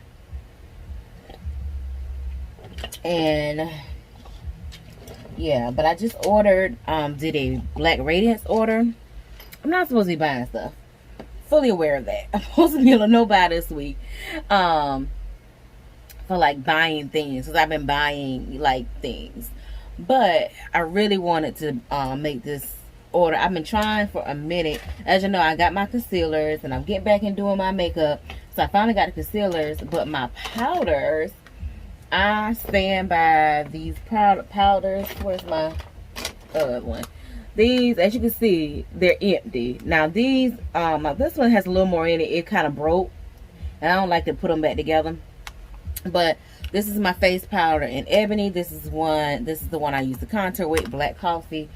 And yeah, but I just ordered, did a Black Radiance order. I'm not supposed to be buying stuff. Fully aware of that. I'm supposed to be able to know by this week. For like buying things. Because I've been buying like things. But I really wanted to make this order. I've been trying for a minute. As you know, I got my concealers. And I'm getting back and doing my makeup. So I finally got the concealers. But my powders, I stand by these powders. Where's my other one? These, as you can see, they're empty. Now these, this one has a little more in it. It kind of broke, and I don't like to put them back together. But this is my face powder in Ebony. This is the one I use to contour with, Black Coffee.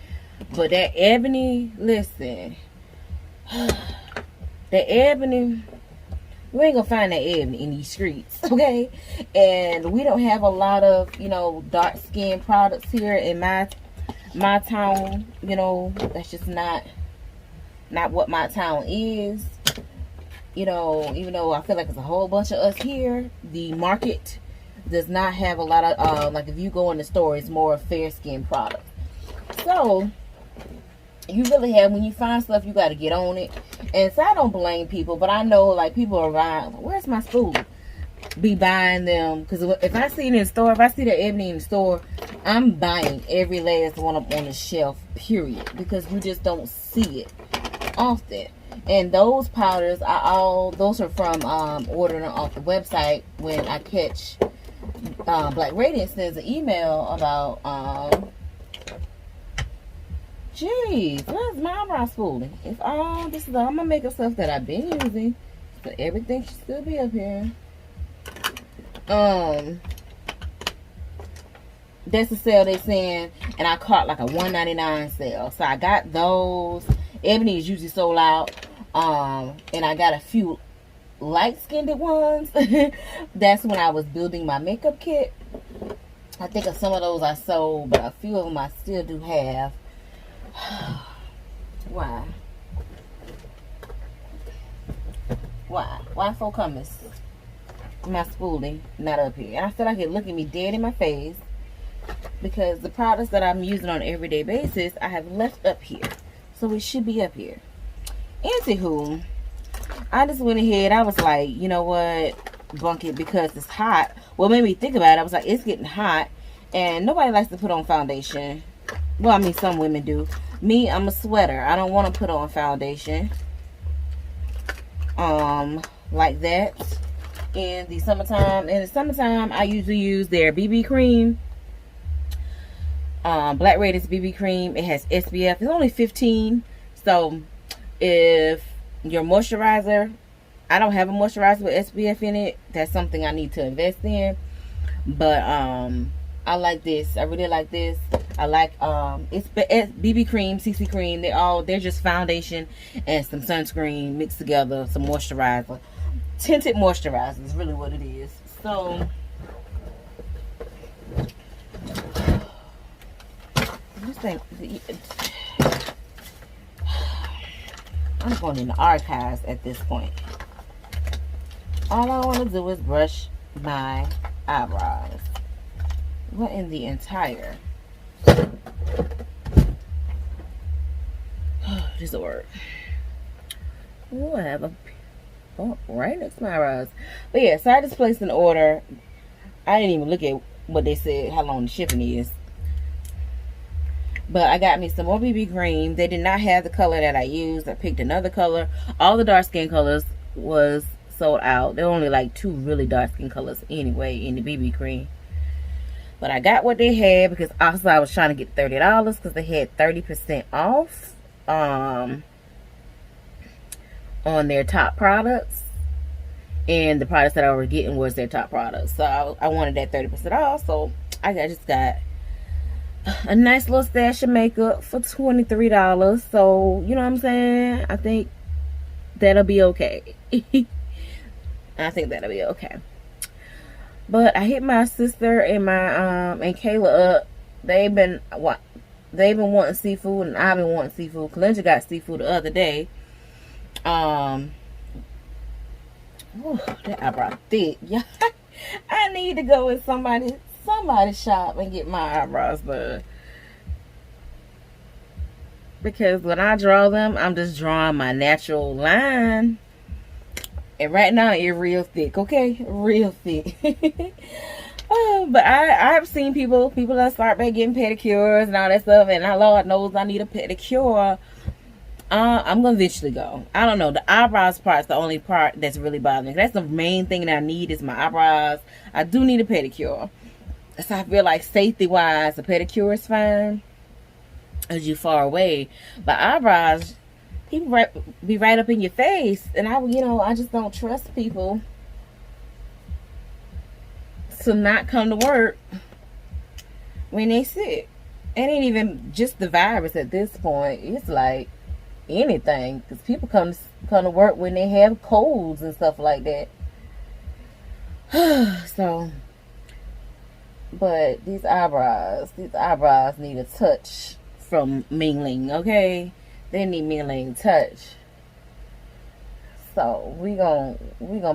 But that Ebony, listen, that Ebony. You ain't gonna find that Ebony in these streets, okay? And we don't have a lot of, you know, dark skin products here in my town. You know, that's just not what my town is. You know, even though I feel like there's a whole bunch of us here, the market does not have a lot of, like if you go in the store, it's more fair skin products. So you really have, when you find stuff, you got to get on it. And so I don't blame people, but I know like people are buying, where's my spool? Be buying them, because if I see it in the store, if I see the Ebony in the store, I'm buying every last one up on the shelf, period, because you just don't see it often. And those powders those are from ordering off the website. When I catch Black Radiance sends an email about jeez, where's my eyebrow spooling? It's all, this is all my makeup stuff that I've been using. So everything should still be up here. That's the sale they saying, and I caught like a $1.99 sale. So I got those. Ebony is usually sold out. And I got a few light-skinned ones. That's when I was building my makeup kit. I think of some of those I sold, but a few of them I still do have. Why? Why folk comers? My spoolie not up here. And I feel like it looking me dead in my face because the products that I'm using on an everyday basis I have left up here. So it should be up here. Anywho, I just went ahead. I was like, you know what? Bunk it because it's hot. What made me think about it, I was like, it's getting hot and nobody likes to put on foundation. Well, I mean, some women do. Me, I'm a sweater. I don't want to put on foundation. Like that. In the summertime. In the summertime, I usually use their BB cream. Black Radiance BB cream. It has SPF. It's only 15. So, if your moisturizer, I don't have a moisturizer with SPF in it. That's something I need to invest in. But, I like this. I really like this. I like it's BB cream, CC cream. They're just foundation and some sunscreen mixed together, some moisturizer. Tinted moisturizer is really what it is. So this thing, I'm going in the archives at this point. All I want to do is brush my eyebrows. What in the entire? This will work. Oh, I have a bump right next to my eyebrows. But yeah, so I just placed an order. I didn't even look at what they said, how long the shipping is. But I got me some more BB cream. They did not have the color that I used. I picked another color. All the dark skin colors was sold out. There were only like 2 really dark skin colors anyway in the BB cream. But I got what they had because also I was trying to get $30 because they had 30% off on their top products. And the products that I was getting was their top products. So I wanted that 30% off. So I just got a nice little stash of makeup for $23. So, you know what I'm saying? I think that'll be okay. I think that'll be okay. But I hit my sister and my and Kayla up. They've been wanting seafood, and I've been wanting seafood. Kalinja got seafood the other day. Oh, that eyebrow thick. Yeah, I need to go in somebody's shop and get my eyebrows done. Because when I draw them, I'm just drawing my natural line. And right now, it's real thick, okay? Real thick. But I've seen people that start by getting pedicures and all that stuff. And Lord knows I need a pedicure. I'm going to eventually go. I don't know. The eyebrows part's the only part that's really bothering me. That's the main thing that I need is my eyebrows. I do need a pedicure. So I feel like safety-wise, a pedicure is fine. As you far away. But eyebrows, people be right up in your face, and I just don't trust people to not come to work when they sick. It ain't even just the virus at this point. It's like anything, because people come to work when they have colds and stuff like that. So, but these eyebrows need a touch from Mingling, okay? They need Mingling touch. So we gonna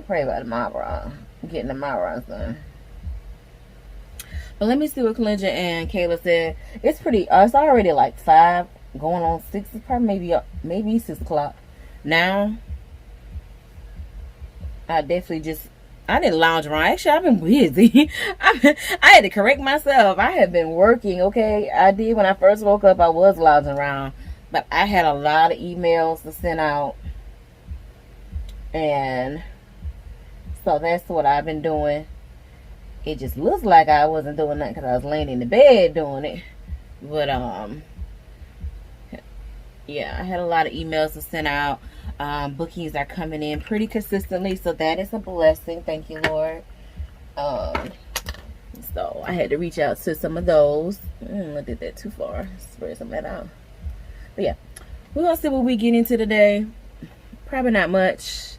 pray about the eyebrow, getting the eyebrows done. But let me see what Kalinja and Kayla said. It's it's already like 5, going on 6. It's probably maybe 6 o'clock now. I didn't lounge around. Actually, I've been busy. I had to correct myself. I have been working, okay? I did when I first woke up. I was lounging around. But I had a lot of emails to send out. And so that's what I've been doing. It just looks like I wasn't doing nothing because I was laying in the bed doing it. But, yeah, I had a lot of emails to send out. Bookings are coming in pretty consistently, so that is a blessing. Thank you, Lord. So I had to reach out to some of those. I did that too far. Spread some of that out. But yeah, we're gonna see what we get into today. Probably not much.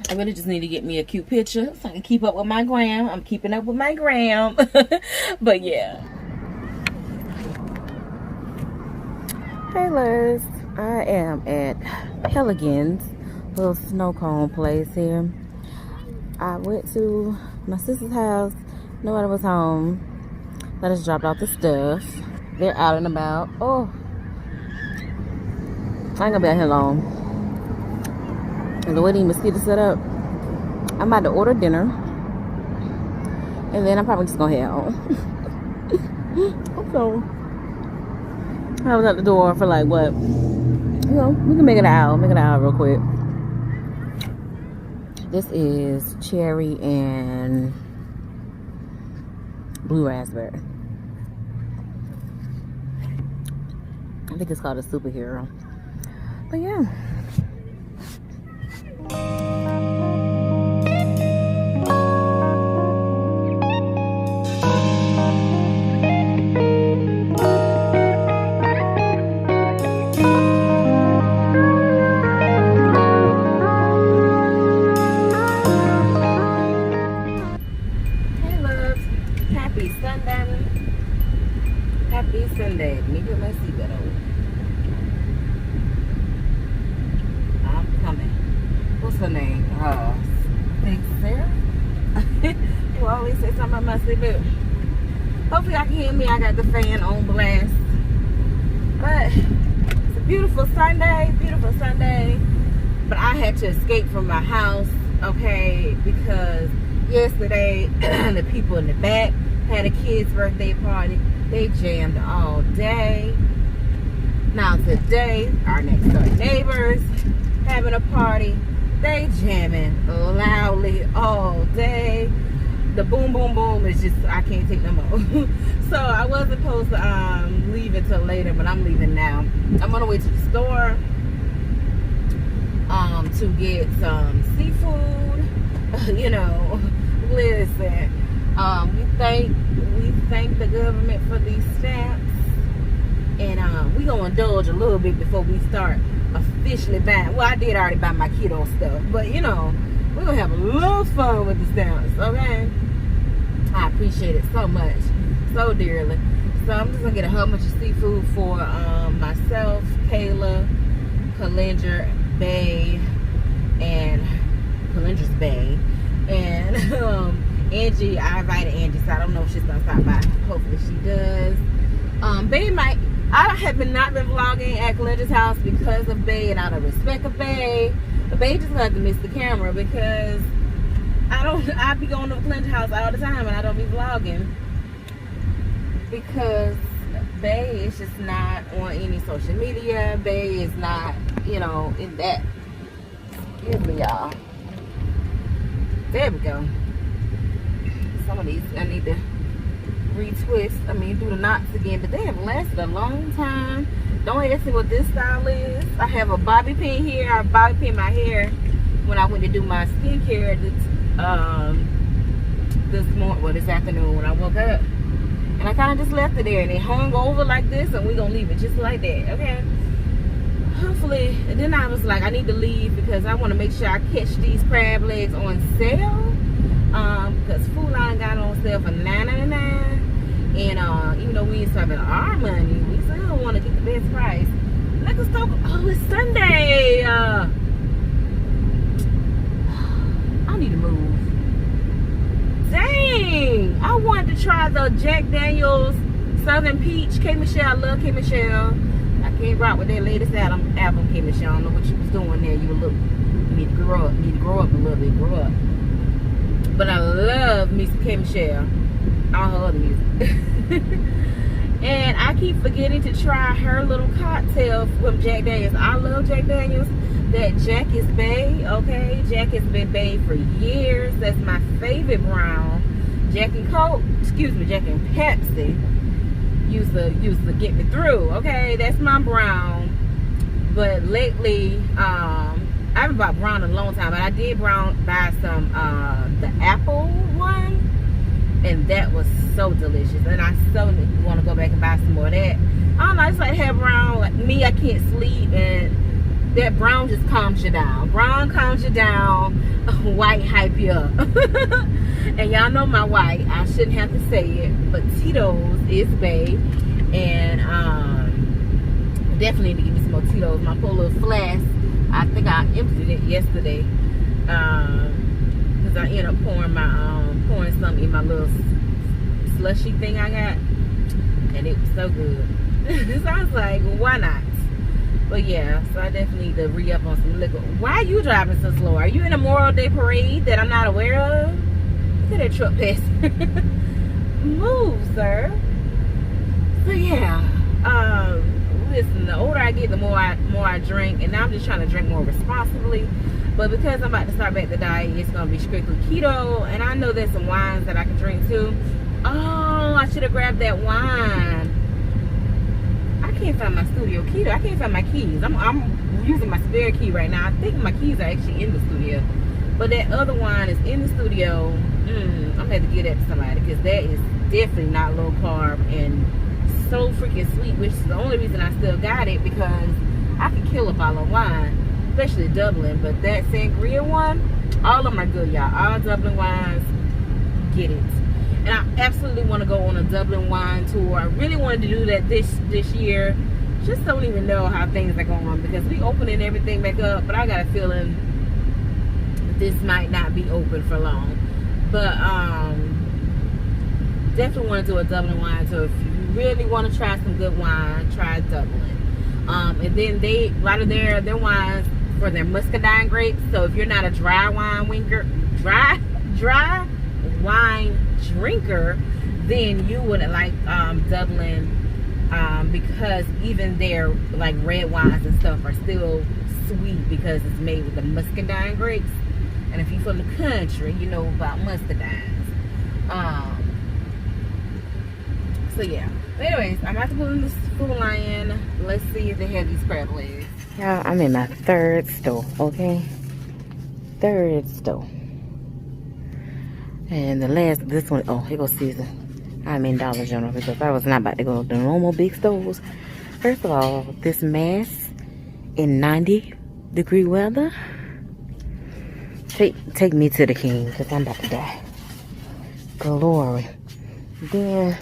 I really just need to get me a cute picture so I can keep up with my gram. I'm keeping up with my gram. But yeah. Hey Liz, I am at Pelican's little snow cone place here. I went to my sister's house. Nobody was home. I just dropped off the stuff. They're out and about. Oh, I ain't gonna be out here long. And the way these mosquitoes set up, I'm about to order dinner. And then I'm probably just gonna head home. So, I was at the door for like what? You know, we can make it an hour. Make it an hour real quick. This is cherry and blue raspberry. I think it's called a superhero. But yeah. Happy Sunday. Let me put my seatbelt on. I'm coming. What's her name? I think Sarah? You always say something about my seatbelt. Hopefully I can hear me. I got the fan on blast. But it's a beautiful Sunday. Beautiful Sunday. But I had to escape from my house, okay, because yesterday the people in the back had a kid's birthday party. They jammed all day. Now today, our next door neighbors having a party. They jamming loudly all day. The boom, boom, boom is just, I can't take no more. So I wasn't supposed to leave until later, but I'm leaving now. I'm on the way to the store to get some seafood. You know, listen. We thank the government for these stamps, and we gonna indulge a little bit before we start officially buying. Well, I did already buy my kiddo stuff, but you know, we're gonna have a little fun with the stamps, okay? I appreciate it so much, so dearly. So I'm just gonna get a whole bunch of seafood for myself, Kayla, Calinger Bay, and Calinger's Bay, and Angie. I invited Angie, so I don't know if she's gonna stop by. Hopefully she does. Bay might. I have not been vlogging at Calinger's house because of Bay, and out of respect of Bay. But Bay just got to miss the camera because I be going to Calinger's house all the time, and I don't be vlogging because Bay is just not on any social media. Bay is not, you know, in that. Excuse me, y'all. There we go. Some of these I need to retwist, do the knots again, but they have lasted a long time. Don't ask me what this style is. I have a bobby pin here. I bobby pin my hair when I went to do my skincare this afternoon when I woke up, and I kind of just left it there, and it hung over like this, and we're gonna leave it just like that, okay? Hopefully. And then I was like, I need to leave because I want to make sure I catch these crab legs on sale. Because Food Line got on sale for $9.99, and even though we ain't serving our money, we still want to get the best price. Liquor store. Oh, it's Sunday. I need to move. Dang, I wanted to try the Jack Daniel's Southern Peach. K Michelle, I love K Michelle. I can't rock with that latest album, K Michelle. I don't know what you was doing there. You need to grow up. Need to grow up a little bit. Grow up. But I love me some K Michelle, all her other music. And I keep forgetting to try her little cocktail from Jack Daniels. I love Jack Daniels. That Jack is Bay, okay? Jack has been Bay for years. That's my favorite brown. Jack and Coke, excuse me, Jack and Pepsi used to get me through, okay? That's my brown. But lately, I haven't bought brown in a long time, but I did buy some the apple one, and that was so delicious, and I so want to go back and buy some more of that. I don't know, I just like to have brown. Like me, I can't sleep, and that brown just calms you down. Brown calms you down. White hype you up. And y'all know my white, I shouldn't have to say it, but Tito's is Bay, and definitely need to give me some more Tito's. My poor little flask, I think I emptied it yesterday, because I ended up pouring something in my little slushy thing I got, and it was so good. So I was like, well, why not? But yeah, so I definitely need to re-up on some liquor. Why are you driving so slow? Are you in a Memorial Day parade that I'm not aware of? Look at that truck passing. Move, sir. So yeah, listen, the older I get, the more I drink, and now I'm just trying to drink more responsibly. But because I'm about to start back the diet, it's gonna be strictly keto, and I know there's some wines that I can drink too. Oh, I should have grabbed that wine. I can't find my studio key. I can't find my keys. I'm using my spare key right now. I think my keys are actually in the studio, but that other wine is in the studio. I'm gonna have to get that to somebody, because that is definitely not low carb and so freaking sweet, which is the only reason I still got it, because I can kill a bottle of wine, especially Dublin. But that sangria one, all of them are good, y'all. All Dublin wines, get it. And I absolutely want to go on a Dublin wine tour. I really wanted to do that this year. Just don't even know how things are going, because we opening everything back up, but I got a feeling this might not be open for long. But definitely want to do a Dublin wine tour. If you really want to try some good wine, try Dublin. And then a lot of their wines for their muscadine grapes. So if you're not a dry wine drinker, then you would like Dublin, because even their like red wines and stuff are still sweet, because it's made with the muscadine grapes. And if you're from the country, you know about muscadines. So yeah. But anyways, I'm about to pull in this Food Lion. Let's see if they have these crab legs. Y'all, I'm in my third store, okay? Third store. And this one, oh, here goes Caesar. I'm in Dollar General, because I was not about to go to the normal big stores. First of all, this mask in 90-degree weather. Take me to the king, because I'm about to die. Glory. Then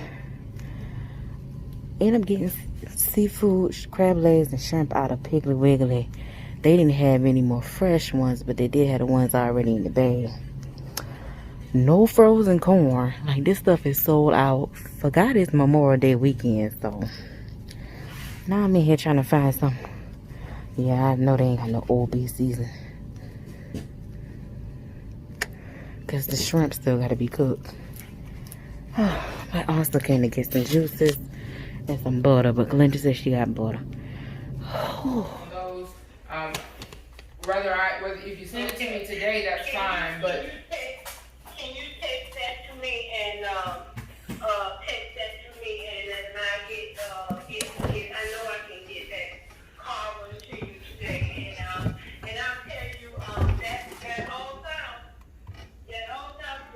end up getting seafood, crab legs, and shrimp out of Piggly Wiggly. They didn't have any more fresh ones, but they did have the ones already in the bag. No frozen corn. Like, this stuff is sold out. Forgot it's Memorial Day weekend, so now I'm in here trying to find some. Yeah, I know they ain't got no old beef season, because the shrimp still got to be cooked. I also came to get some juices and some butter, but Glenda said she got butter. Those, whether if you send it to me today, that's fine. But can you text that to me and text that to me, and then I get I know I can get that carbon to you today, and I'll tell you that all sounds